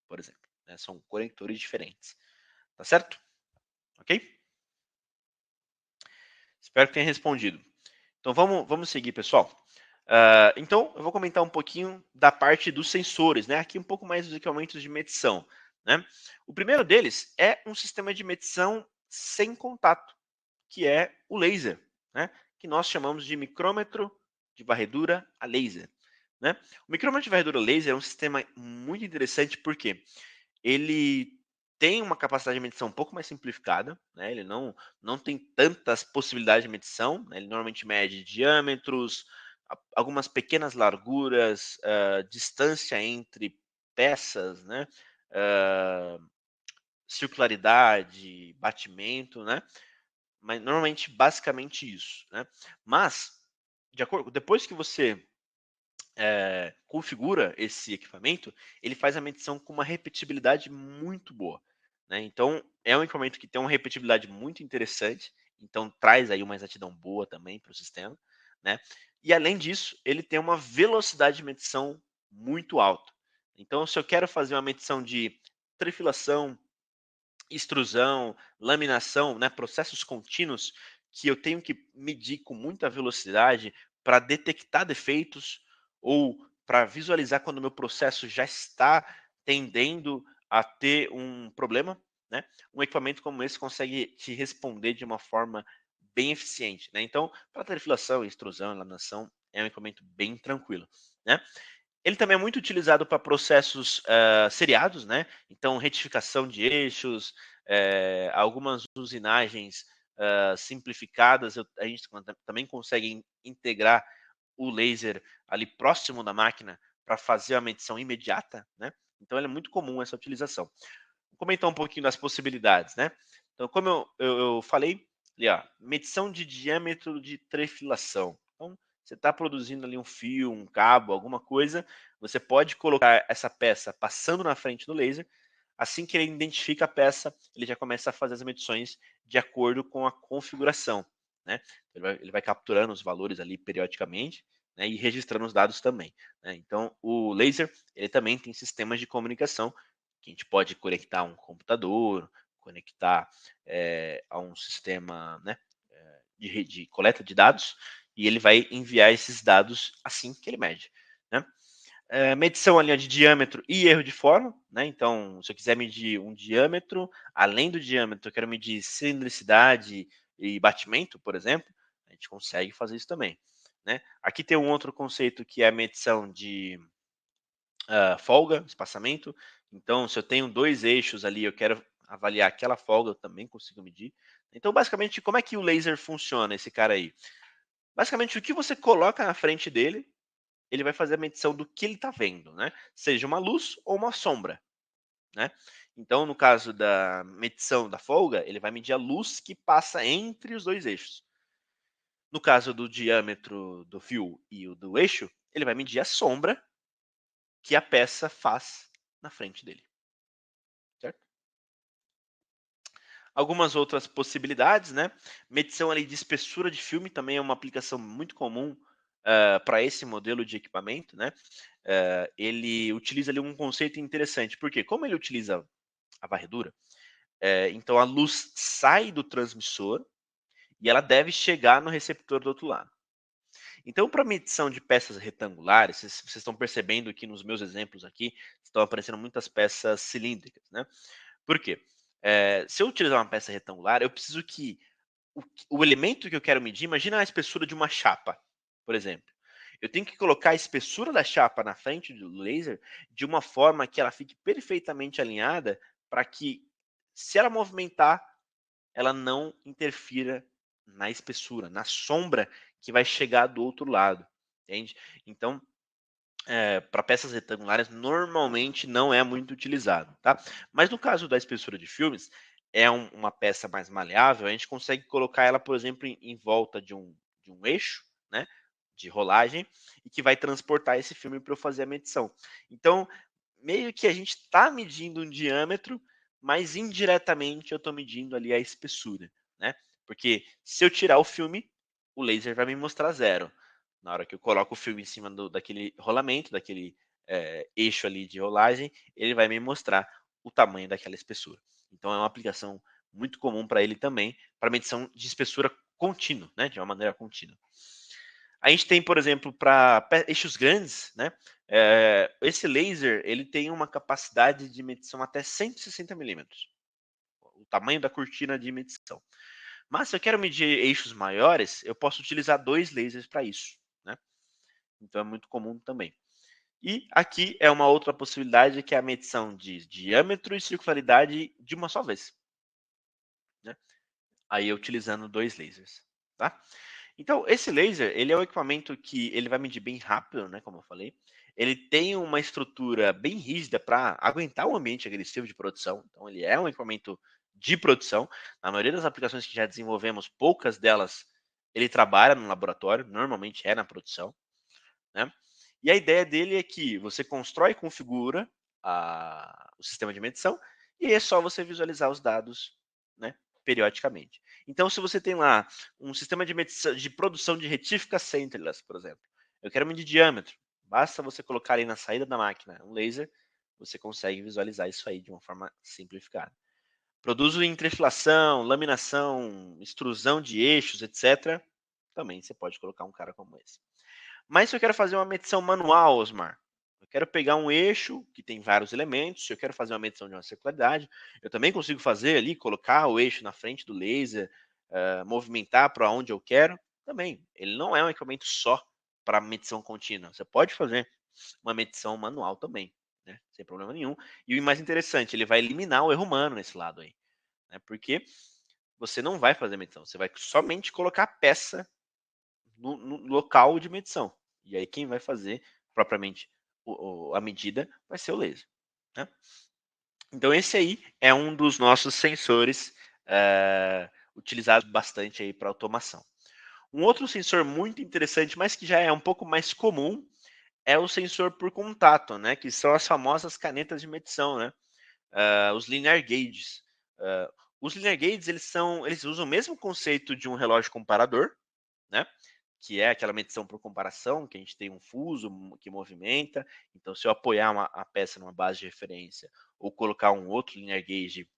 Speaker 1: por exemplo. né? São conectores diferentes. Tá certo? Ok? Espero que tenha respondido. Então vamos seguir, pessoal. Então, eu vou comentar um pouquinho da parte dos sensores, né? Aqui um pouco mais dos equipamentos de medição, né? O primeiro deles é um sistema de medição sem contato, que é o laser, né? Que nós chamamos de micrômetro de varredura a laser, né? O micrômetro de varredura laser é um sistema muito interessante porque ele tem uma capacidade de medição um pouco mais simplificada, né? Ele não tem tantas possibilidades de medição, né? Ele normalmente mede diâmetros, algumas pequenas larguras, distância entre peças, né? Ah, circularidade, batimento, né? Mas normalmente basicamente isso, né? Mas depois que você configura esse equipamento, ele faz a medição com uma repetibilidade muito boa, né? Então, é um equipamento que tem uma repetibilidade muito interessante, então traz aí uma exatidão boa também para o sistema, né? E além disso, ele tem uma velocidade de medição muito alta. Então, se eu quero fazer uma medição de trefilação, extrusão, laminação, né, processos contínuos que eu tenho que medir com muita velocidade para detectar defeitos ou para visualizar quando o meu processo já está tendendo a ter um problema, né? Um equipamento como esse consegue te responder de uma forma bem eficiente, né? Então, para trefilação, extrusão, laminação, é um equipamento bem tranquilo, né? Ele também é muito utilizado para processos seriados, né? Então, retificação de eixos, algumas usinagens simplificadas, a gente também consegue integrar o laser ali próximo da máquina para fazer a medição imediata, né? Então, é muito comum essa utilização. Vou comentar um pouquinho das possibilidades, né? Então, como eu falei, ali, ó, medição de diâmetro de trefilação. Então, você está produzindo ali um fio, um cabo, alguma coisa, você pode colocar essa peça passando na frente do laser. Assim que ele identifica a peça, ele já começa a fazer as medições de acordo com a configuração, né? Ele vai capturando os valores ali periodicamente, né, e registrando os dados também, né? Então, o laser, ele também tem sistemas de comunicação que a gente pode conectar a um computador, conectar a um sistema, né, de rede de coleta de dados, e ele vai enviar esses dados assim que ele mede, né? Medição ali de diâmetro e erro de forma, né? Então, se eu quiser medir um diâmetro, além do diâmetro, eu quero medir cilindricidade e batimento, por exemplo, a gente consegue fazer isso também, né? Aqui tem um outro conceito que é a medição de folga, espaçamento. Então, se eu tenho 2 eixos ali, eu quero avaliar aquela folga, eu também consigo medir. Então, basicamente, como é que o laser funciona, esse cara aí? Basicamente, o que você coloca na frente dele, ele vai fazer a medição do que ele está vendo, né? Seja uma luz ou uma sombra, né? Então, no caso da medição da folga, ele vai medir a luz que passa entre os 2 eixos. No caso do diâmetro do fio e o do eixo, ele vai medir a sombra que a peça faz na frente dele, certo? Algumas outras possibilidades, né? Medição ali de espessura de filme também é uma aplicação muito comum para esse modelo de equipamento, né? Ele utiliza ali um conceito interessante, porque como ele utiliza a varredura, então a luz sai do transmissor e ela deve chegar no receptor do outro lado. Então, para medição de peças retangulares, vocês estão percebendo que nos meus exemplos aqui estão aparecendo muitas peças cilíndricas, né? Por quê? Se eu utilizar uma peça retangular, eu preciso que o elemento que eu quero medir, imagina a espessura de uma chapa, por exemplo. Eu tenho que colocar a espessura da chapa na frente do laser de uma forma que ela fique perfeitamente alinhada para que, se ela movimentar, ela não interfira na espessura, na sombra que vai chegar do outro lado, entende? Então, para peças retangulares, normalmente não é muito utilizado, tá? Mas no caso da espessura de filmes, é uma peça mais maleável, a gente consegue colocar ela, por exemplo, em volta de um eixo, né? De rolagem, e que vai transportar esse filme para eu fazer a medição. Então, meio que a gente está medindo um diâmetro, mas indiretamente eu estou medindo ali a espessura, né? Porque se eu tirar o filme, o laser vai me mostrar zero. Na hora que eu coloco o filme em cima daquele rolamento, daquele eixo ali de rolagem, ele vai me mostrar o tamanho daquela espessura. Então é uma aplicação muito comum para ele também, para medição de espessura contínua, né, de uma maneira contínua. A gente tem, por exemplo, para eixos grandes, né, esse laser ele tem uma capacidade de medição até 160 milímetros, o tamanho da cortina de medição. Mas se eu quero medir eixos maiores, eu posso utilizar 2 lasers para isso, né? Então é muito comum também. E aqui é uma outra possibilidade, que é a medição de diâmetro e circularidade de uma só vez, né? Aí utilizando 2 lasers, tá? Então esse laser, ele é um equipamento que ele vai medir bem rápido, né, como eu falei. Ele tem uma estrutura bem rígida para aguentar o ambiente agressivo de produção. Então ele é um equipamento de produção. Na maioria das aplicações que já desenvolvemos, poucas delas ele trabalha no laboratório, normalmente é na produção, né? E a ideia dele é que você constrói e configura o sistema de medição e é só você visualizar os dados, né, periodicamente. Então, se você tem lá um sistema de medição de produção de retíficas centrífugas, por exemplo, eu quero medir diâmetro, basta você colocar ali na saída da máquina um laser, você consegue visualizar isso aí de uma forma simplificada. Produz entrefilação, laminação, extrusão de eixos, etc. Também você pode colocar um cara como esse. Mas se eu quero fazer uma medição manual, Osmar, eu quero pegar um eixo que tem vários elementos, se eu quero fazer uma medição de uma circularidade, eu também consigo fazer ali, colocar o eixo na frente do laser, movimentar para onde eu quero, também. Ele não é um equipamento só para medição contínua. Você pode fazer uma medição manual também, né? Sem problema nenhum. E o mais interessante, ele vai eliminar o erro humano nesse lado aí, né? Porque você não vai fazer medição, você vai somente colocar a peça no local de medição. E aí quem vai fazer propriamente a medida vai ser o laser, né? Então esse aí é um dos nossos sensores utilizados bastante aí para automação. Um outro sensor muito interessante, mas que já é um pouco mais comum, é o sensor por contato, né? Que são as famosas canetas de medição, né? Os linear gauges. Os linear gauges eles usam o mesmo conceito de um relógio comparador, né? Que é aquela medição por comparação, que a gente tem um fuso que movimenta. Então, se eu apoiar a peça numa base de referência ou colocar um outro linear gauge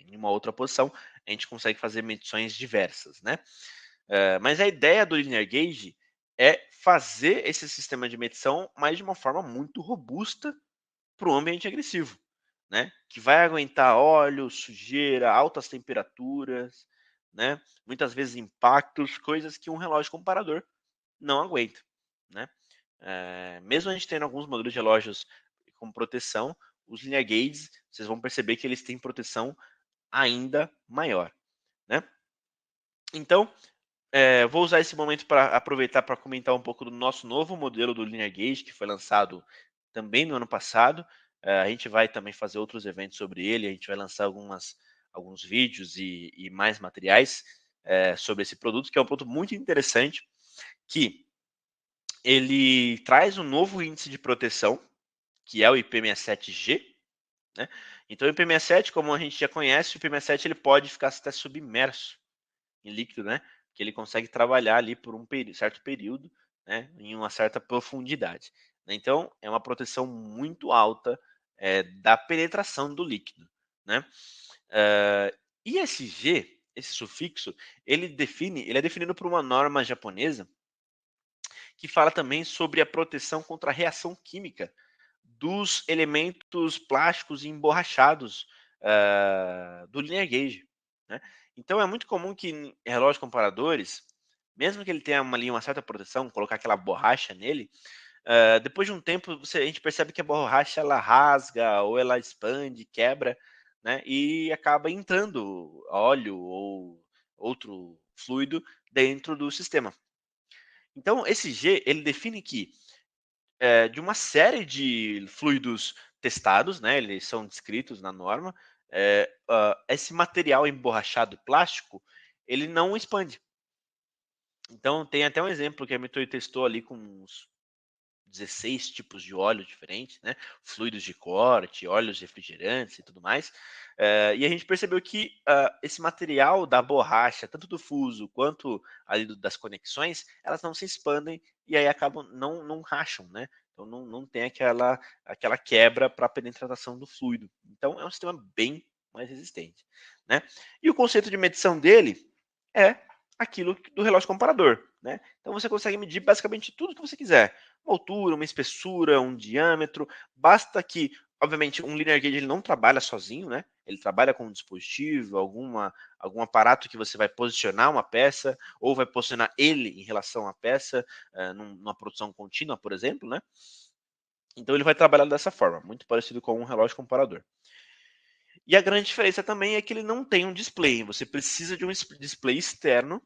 Speaker 1: em uma outra posição, a gente consegue fazer medições diversas, né? Mas a ideia do linear gauge é fazer esse sistema de medição, mas de uma forma muito robusta para o ambiente agressivo, né? Que vai aguentar óleo, sujeira, altas temperaturas, né? Muitas vezes impactos, coisas que um relógio comparador não aguenta, né? Mesmo a gente tendo alguns modelos de relógios com proteção, os linear gauges, vocês vão perceber que eles têm proteção ainda maior, né? Então, vou usar esse momento para aproveitar para comentar um pouco do nosso novo modelo do linear gauge, que foi lançado também no ano passado. A gente vai também fazer outros eventos sobre ele, a gente vai lançar alguns vídeos e mais materiais sobre esse produto, que é um produto muito interessante, que ele traz um novo índice de proteção, que é o IP67G, né? Então o IP67, como a gente já conhece, o IP67 ele pode ficar até submerso em líquido, né? Que ele consegue trabalhar ali por um certo período, né? Em uma certa profundidade. Então é uma proteção muito alta da penetração do líquido, né? E esse G, esse sufixo, ele é definido por uma norma japonesa que fala também sobre a proteção contra a reação química dos elementos plásticos e emborrachados do linear gauge, né? Então é muito comum que em relógios comparadores, mesmo que ele tenha ali uma certa proteção, colocar aquela borracha nele, depois de um tempo a gente percebe que a borracha ela rasga ou ela expande, quebra, né? E acaba entrando óleo ou outro fluido dentro do sistema. Então esse G ele define que de uma série de fluidos testados, né, eles são descritos na norma, esse material emborrachado plástico, ele não expande. Então tem até um exemplo que a Metoy testou ali com uns 16 tipos de óleo diferentes, né? Fluidos de corte, óleos refrigerantes e tudo mais. E a gente percebeu que esse material da borracha, tanto do fuso quanto ali das conexões, elas não se expandem e aí acabam não racham, né? Então não tem aquela quebra para a penetração do fluido. Então é um sistema bem mais resistente, né? E o conceito de medição dele é aquilo do relógio comparador, né? Então você consegue medir basicamente tudo que você quiser. Uma altura, uma espessura, um diâmetro. Basta que, obviamente, um linear gauge ele não trabalha sozinho, né? Ele trabalha com um dispositivo, algum aparato que você vai posicionar uma peça, ou vai posicionar ele em relação à peça, numa produção contínua, por exemplo, né? Então ele vai trabalhar dessa forma, muito parecido com um relógio comparador. E a grande diferença também é que ele não tem um display. Você precisa de um display externo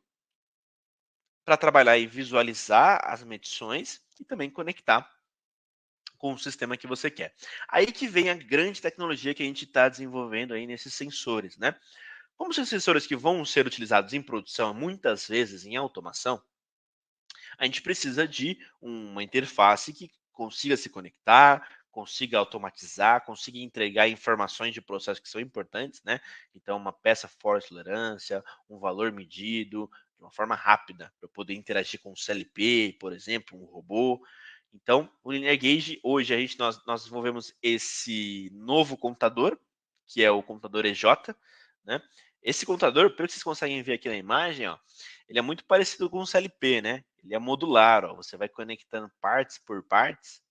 Speaker 1: para trabalhar e visualizar as medições e também conectar com o sistema que você quer. Aí que vem a grande tecnologia que a gente está desenvolvendo aí nesses sensores, né? Como são sensores que vão ser utilizados em produção, muitas vezes em automação, a gente precisa de uma interface que consiga se conectar, consiga automatizar, consiga entregar informações de processo que são importantes, né? Então, uma peça forte tolerância, um valor medido, de uma forma rápida, para poder interagir com o CLP, por exemplo, um robô. Então, o Linear Gauge, hoje nós desenvolvemos esse novo computador, que é o computador EJ, né? Esse computador, pelo que vocês conseguem ver aqui na imagem, ó, ele é muito parecido com o CLP, né? Ele é modular, ó, você vai conectando partes por partes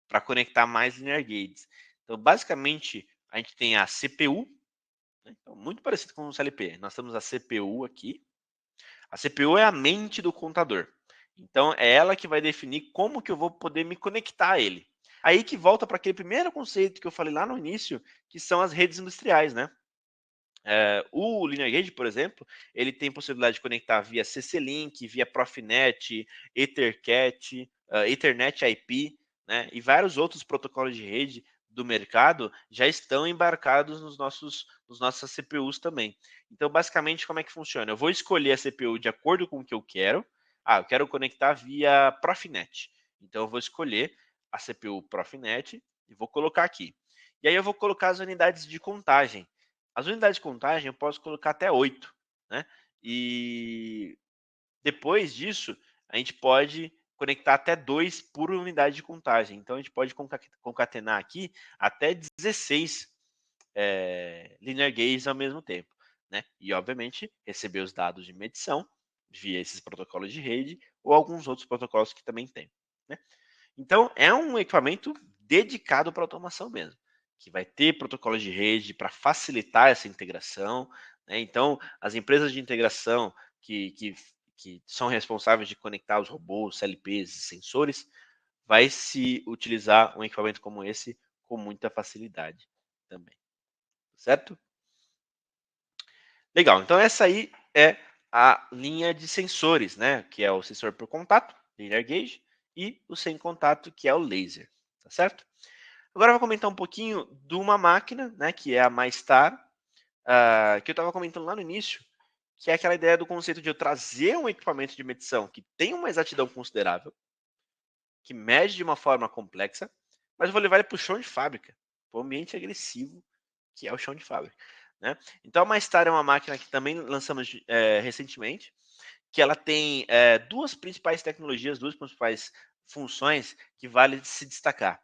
Speaker 1: para conectar mais linear gates. Então, basicamente, a gente tem a CPU, né? Então, muito parecido com o CLP. Nós temos a CPU aqui. A CPU é a mente do computador. Então, é ela que vai definir como que eu vou poder me conectar a ele. Aí que volta para aquele primeiro conceito que eu falei lá no início, que são as redes industriais, né? O Linear Gauge, por exemplo, ele tem possibilidade de conectar via CC-Link, via Profinet, Ethercat, Ethernet IP, né, e vários outros protocolos de rede do mercado já estão embarcados nos nossas CPUs também. Então, basicamente, como é que funciona? Eu vou escolher a CPU de acordo com o que eu quero. Eu quero conectar via Profinet. Então, eu vou escolher a CPU Profinet e vou colocar aqui. E aí eu vou colocar as unidades de contagem. As unidades de contagem eu posso colocar até 8, né? E depois disso, a gente pode conectar até 2 por unidade de contagem. Então, a gente pode concatenar aqui até 16 linear gates ao mesmo tempo, né? E, obviamente, receber os dados de medição via esses protocolos de rede ou alguns outros protocolos que também tem, né? Então, é um equipamento dedicado para automação mesmo, que vai ter protocolos de rede para facilitar essa integração, né? Então, as empresas de integração que são responsáveis de conectar os robôs, CLPs e sensores, vai se utilizar um equipamento como esse com muita facilidade também, certo? Legal, então essa aí é a linha de sensores, né? Que é o sensor por contato, linear gauge, e o sem contato, que é o laser, tá certo? Agora eu vou comentar um pouquinho de uma máquina, né, que é a MyStar, que eu estava comentando lá no início, que é aquela ideia do conceito de eu trazer um equipamento de medição que tem uma exatidão considerável, que mede de uma forma complexa, mas eu vou levar ele para o chão de fábrica, para o ambiente agressivo, que é o chão de fábrica, né? Então a MyStar é uma máquina que também lançamos recentemente, que ela tem duas principais tecnologias, duas principais funções que vale se destacar.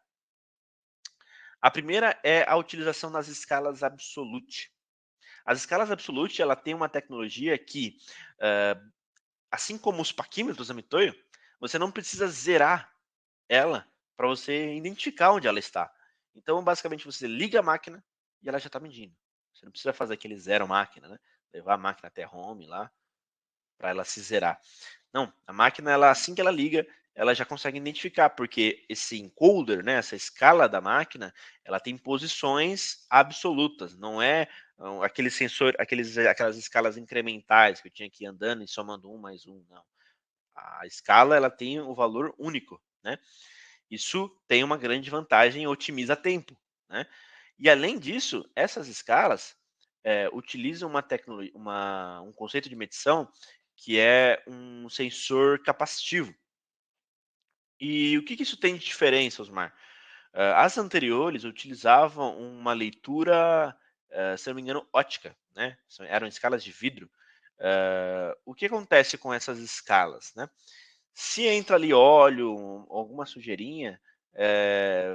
Speaker 1: A primeira é a utilização das escalas absolute. As escalas absolute, ela tem uma tecnologia que, assim como os paquímetros da Mitoyo, você não precisa zerar ela para você identificar onde ela está. Então, basicamente, você liga a máquina e ela já está medindo. Você não precisa fazer aquele zero máquina, né? Levar a máquina até home lá para ela se zerar. Não, a máquina, ela, assim que ela liga, ela já consegue identificar, porque esse encoder, né, essa escala da máquina, ela tem posições absolutas, não é aquele sensor, aquelas escalas incrementais que eu tinha que ir andando e somando um mais um, não. A escala, ela tem o valor único, né? Isso tem uma grande vantagem, otimiza tempo, né? E além disso, essas escalas utilizam uma tecnologia, um conceito de medição que é um sensor capacitivo. E o que isso tem de diferença, Osmar? As anteriores utilizavam uma leitura, se eu não me engano, ótica, né? Eram escalas de vidro. O que acontece com essas escalas, né? Se entra ali óleo, alguma sujeirinha,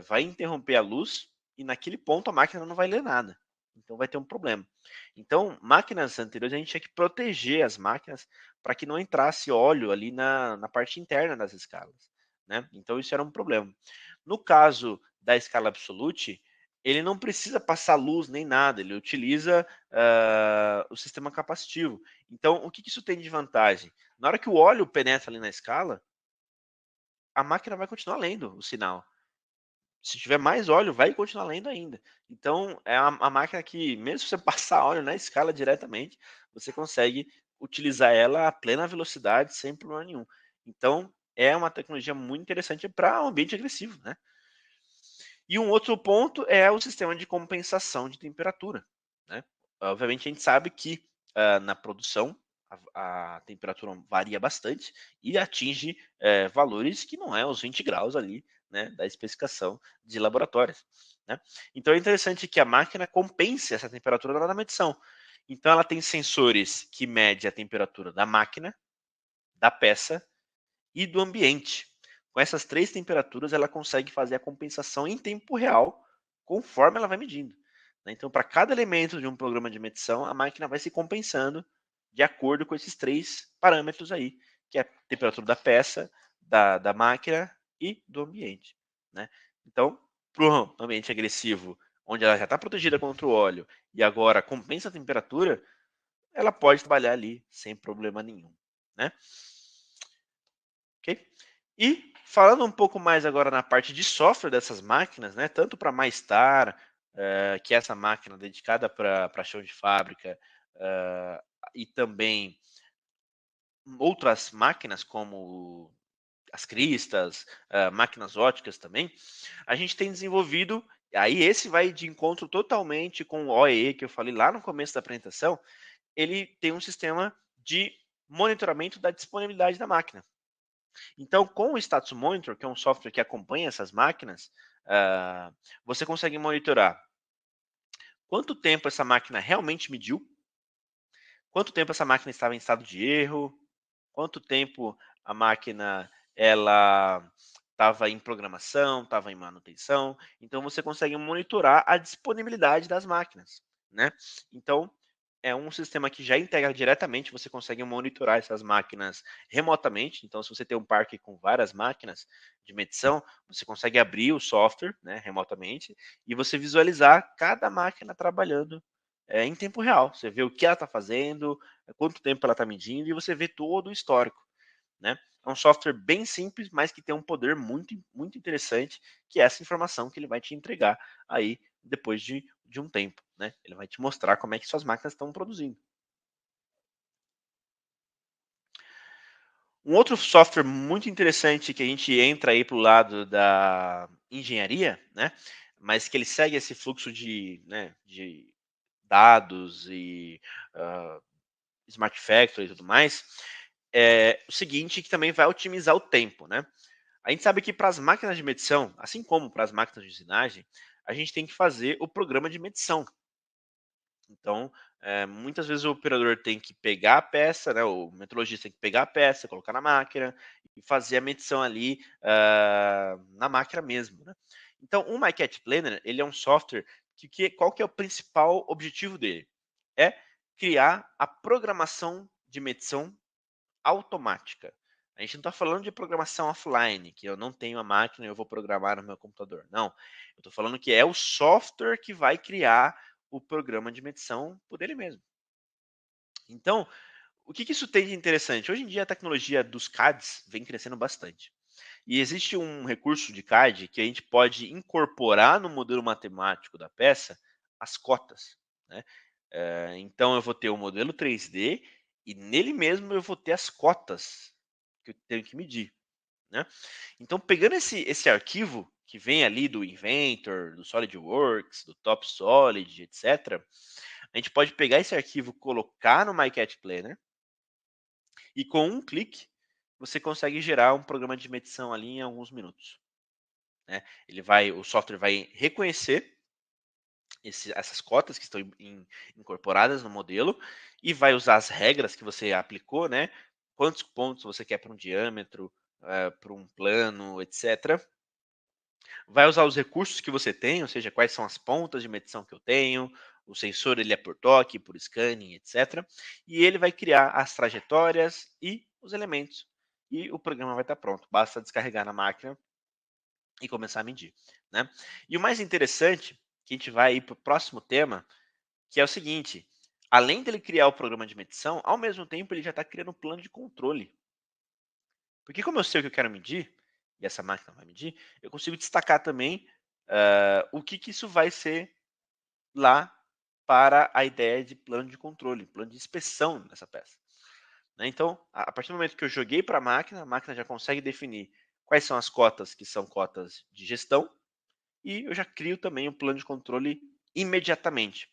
Speaker 1: vai interromper a luz e naquele ponto a máquina não vai ler nada. Então vai ter um problema. Então, máquinas anteriores a gente tinha que proteger as máquinas para que não entrasse óleo ali na parte interna das escalas, né? Então isso era um problema. No caso da escala absolute, ele não precisa passar luz nem nada, ele utiliza o sistema capacitivo. Então, o que isso tem de vantagem? Na hora que o óleo penetra ali na escala, a máquina vai continuar lendo o sinal. Se tiver mais óleo, vai continuar lendo ainda. Então, é a máquina que, mesmo se você passar óleo na escala diretamente, você consegue utilizar ela a plena velocidade sem problema nenhum. Então, é uma tecnologia muito interessante para um ambiente agressivo, né? E um outro ponto é o sistema de compensação de temperatura, né? Obviamente, a gente sabe que na produção a temperatura varia bastante e atinge valores que não é os 20 graus ali, né, da especificação de laboratórios, né? Então é interessante que a máquina compense essa temperatura na hora da medição. Então ela tem sensores que medem a temperatura da máquina, da peça e do ambiente. Com essas três temperaturas, ela consegue fazer a compensação em tempo real, conforme ela vai medindo, né? Então, para cada elemento de um programa de medição, a máquina vai se compensando de acordo com esses três parâmetros aí, que é a temperatura da peça, da máquina e do ambiente, né? Então, para o ambiente agressivo, onde ela já está protegida contra o óleo e agora compensa a temperatura, ela pode trabalhar ali sem problema nenhum, né? Ok? E falando um pouco mais agora na parte de software dessas máquinas, né, tanto para MyStar, que é essa máquina dedicada para chão de fábrica, e também outras máquinas como as cristas, máquinas óticas também, a gente tem desenvolvido, aí esse vai de encontro totalmente com o OEE que eu falei lá no começo da apresentação, ele tem um sistema de monitoramento da disponibilidade da máquina. Então, com o Status Monitor, que é um software que acompanha essas máquinas, você consegue monitorar quanto tempo essa máquina realmente mediu, quanto tempo essa máquina estava em estado de erro, quanto tempo a máquina ela estava em programação, estava em manutenção. Então, você consegue monitorar a disponibilidade das máquinas, né? Então, é um sistema que já integra diretamente, você consegue monitorar essas máquinas remotamente. Então, se você tem um parque com várias máquinas de medição, você consegue abrir o software, né, remotamente e você visualizar cada máquina trabalhando em tempo real. Você vê o que ela está fazendo, quanto tempo ela está medindo e você vê todo o histórico, né? É um software bem simples, mas que tem um poder muito, muito interessante, que é essa informação que ele vai te entregar aí depois de um tempo, né? Ele vai te mostrar como é que suas máquinas estão produzindo. Um outro software muito interessante que a gente entra aí para o lado da engenharia, né? Mas que ele segue esse fluxo de dados e uh, Smart Factory e tudo mais, é o seguinte, que também vai otimizar o tempo, né? A gente sabe que para as máquinas de medição, assim como para as máquinas de usinagem, a gente tem que fazer o programa de medição. Então, muitas vezes o operador tem que pegar a peça, né, o metrologista tem que pegar a peça, colocar na máquina e fazer a medição ali na máquina mesmo, né? Então, o MyCat Planner, ele é um software qual que é o principal objetivo dele? É criar a programação de medição automática. A gente não está falando de programação offline, que eu não tenho a máquina e eu vou programar no meu computador. Não. Eu estou falando que é o software que vai criar o programa de medição por ele mesmo. Então, o que isso tem de interessante? Hoje em dia a tecnologia dos CADs vem crescendo bastante. E existe um recurso de CAD que a gente pode incorporar no modelo matemático da peça as cotas, né? Então eu vou ter o modelo 3D e nele mesmo eu vou ter as cotas que eu tenho que medir, né? Então, pegando esse arquivo que vem ali do Inventor, do SolidWorks, do TopSolid, etc., a gente pode pegar esse arquivo, colocar no MyCat Planner e com um clique você consegue gerar um programa de medição ali em alguns minutos, né. O software vai reconhecer essas cotas que estão incorporadas no modelo e vai usar as regras que você aplicou, né? Quantos pontos você quer para um diâmetro, para um plano, etc. Vai usar os recursos que você tem, ou seja, quais são as pontas de medição que eu tenho, o sensor ele é por toque, por scanning, etc. E ele vai criar as trajetórias e os elementos. E o programa vai estar pronto. Basta descarregar na máquina e começar a medir, né? E o mais interessante, que a gente vai ir para o próximo tema, que é o seguinte: além dele criar o programa de medição, ao mesmo tempo ele já está criando um plano de controle. Porque como eu sei o que eu quero medir, e essa máquina vai medir, eu consigo destacar também o que, que isso vai ser lá para a ideia de plano de controle, plano de inspeção dessa peça, né. Então, a partir do momento que eu joguei para a máquina já consegue definir quais são as cotas que são cotas de gestão, e eu já crio também um plano de controle imediatamente.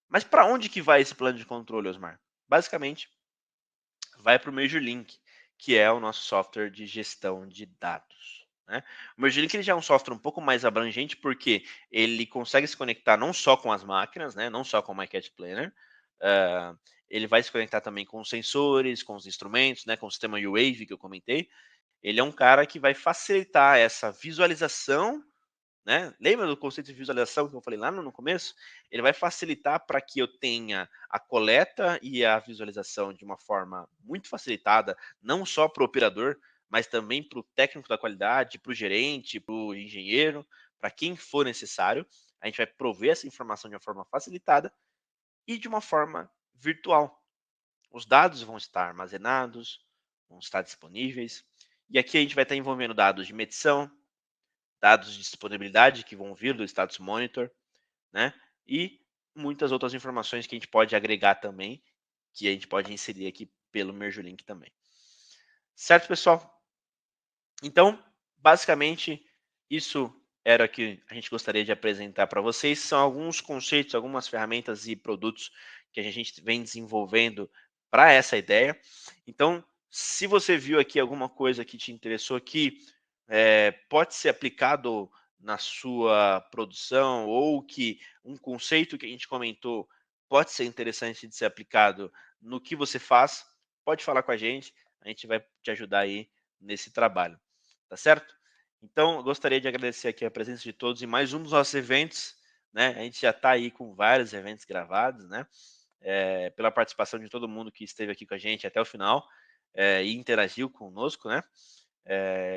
Speaker 1: Mas para onde que vai esse plano de controle, Osmar? Basicamente, vai para o MajureLink, que é o nosso software de gestão de dados, né. O MajureLink ele já é um software um pouco mais abrangente, porque ele consegue se conectar não só com as máquinas, né, não só com o MyCat Planner, hã, ele vai se conectar também com os sensores, com os instrumentos, né, com o sistema UAV que eu comentei. Ele é um cara que vai facilitar essa visualização, né? Lembra do conceito de visualização que eu falei lá no começo? Ele vai facilitar para que eu tenha a coleta e a visualização de uma forma muito facilitada, não só para o operador, mas também para o técnico da qualidade, para o gerente, para o engenheiro, para quem for necessário. A gente vai prover essa informação de uma forma facilitada e de uma forma virtual. Os dados vão estar armazenados, vão estar disponíveis. E aqui a gente vai estar envolvendo dados de medição, dados de disponibilidade que vão vir do Status Monitor, né? E muitas outras informações que a gente pode agregar também, que a gente pode inserir aqui pelo MergeLink também. Certo, pessoal? Então, basicamente, isso era o que a gente gostaria de apresentar para vocês. São alguns conceitos, algumas ferramentas e produtos que a gente vem desenvolvendo para essa ideia. Então, se você viu aqui alguma coisa que te interessou que pode ser aplicado na sua produção ou que um conceito que a gente comentou pode ser interessante de ser aplicado no que você faz, pode falar com a gente vai te ajudar aí nesse trabalho. Tá certo? Então, eu gostaria de agradecer aqui a presença de todos em mais um dos nossos eventos, né? A gente já está aí com vários eventos gravados, né? Pela participação de todo mundo que esteve aqui com a gente até o final e interagiu conosco, né?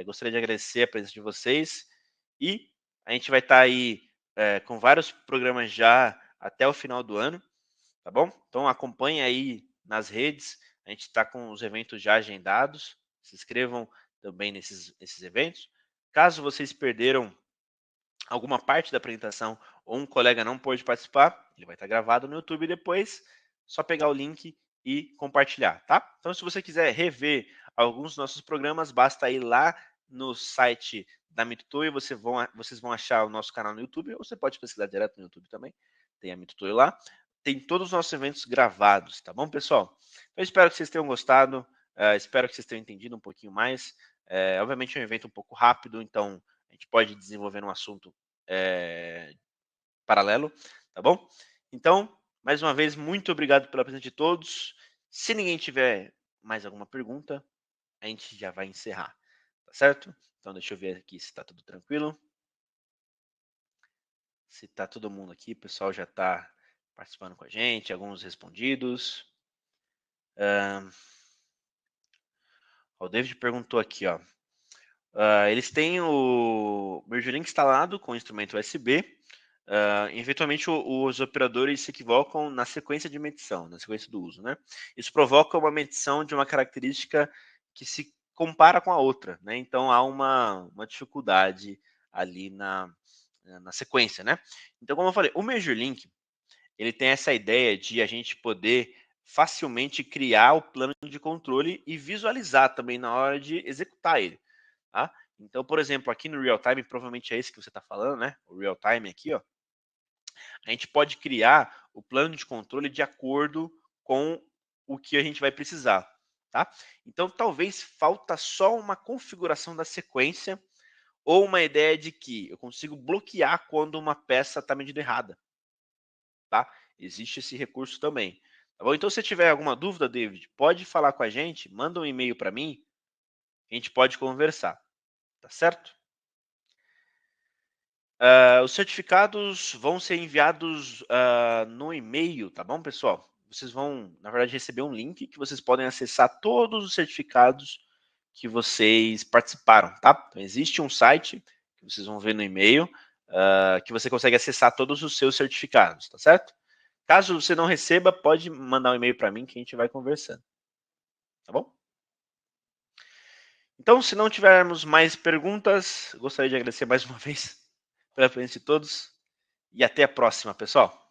Speaker 1: Gostaria de agradecer a presença de vocês e a gente vai estar aí com vários programas já até o final do ano, tá bom? Então acompanhe aí nas redes, a gente está com os eventos já agendados, se inscrevam também nesses eventos. Caso vocês perderam alguma parte da apresentação ou um colega não pôde participar, ele vai estar gravado no YouTube depois, só pegar o link e compartilhar, tá? Então, se você quiser rever alguns dos nossos programas, basta ir lá no site da Mitutoyo, vocês vão achar o nosso canal no YouTube, ou você pode pesquisar direto no YouTube também, tem a Mitutoyo lá. Tem todos os nossos eventos gravados, tá bom, pessoal? Eu espero que vocês tenham gostado, espero que vocês tenham entendido um pouquinho mais. Obviamente é um evento um pouco rápido, então a gente pode desenvolver um assunto é, paralelo, tá bom? Então, mais uma vez, muito obrigado pela presença de todos. Se ninguém tiver mais alguma pergunta, a gente já vai encerrar, tá certo? Então, deixa eu ver aqui se está tudo tranquilo. Se está todo mundo aqui, o pessoal já está participando com a gente, alguns respondidos. O David perguntou aqui, ó. Eles têm o MergeLink instalado com o instrumento USB. Eventualmente, os operadores se equivocam na sequência de medição, na sequência do uso, né? Isso provoca uma medição de uma característica que se compara com a outra, né? Então, há uma dificuldade ali na sequência, né? Então, como eu falei, o MeasureLink, ele tem essa ideia de a gente poder facilmente criar o plano de controle e visualizar também na hora de executar ele, tá? Então, por exemplo, aqui no Real Time, provavelmente é esse que você está falando, né? O Real Time aqui, ó. A gente pode criar o plano de controle de acordo com o que a gente vai precisar, tá? Então, talvez falta só uma configuração da sequência ou uma ideia de que eu consigo bloquear quando uma peça está medida errada, tá? Existe esse recurso também. Tá bom? Então, se tiver alguma dúvida, David, pode falar com a gente, manda um e-mail para mim, a gente pode conversar, tá certo? Os certificados vão ser enviados no e-mail, tá bom, pessoal? Vocês vão, na verdade, receber um link que vocês podem acessar todos os certificados que vocês participaram, tá? Então, existe um site que vocês vão ver no e-mail que você consegue acessar todos os seus certificados, tá certo? Caso você não receba, pode mandar um e-mail para mim que a gente vai conversando, tá bom? Então, se não tivermos mais perguntas, gostaria de agradecer mais uma vez pela presença de todos e até a próxima, pessoal.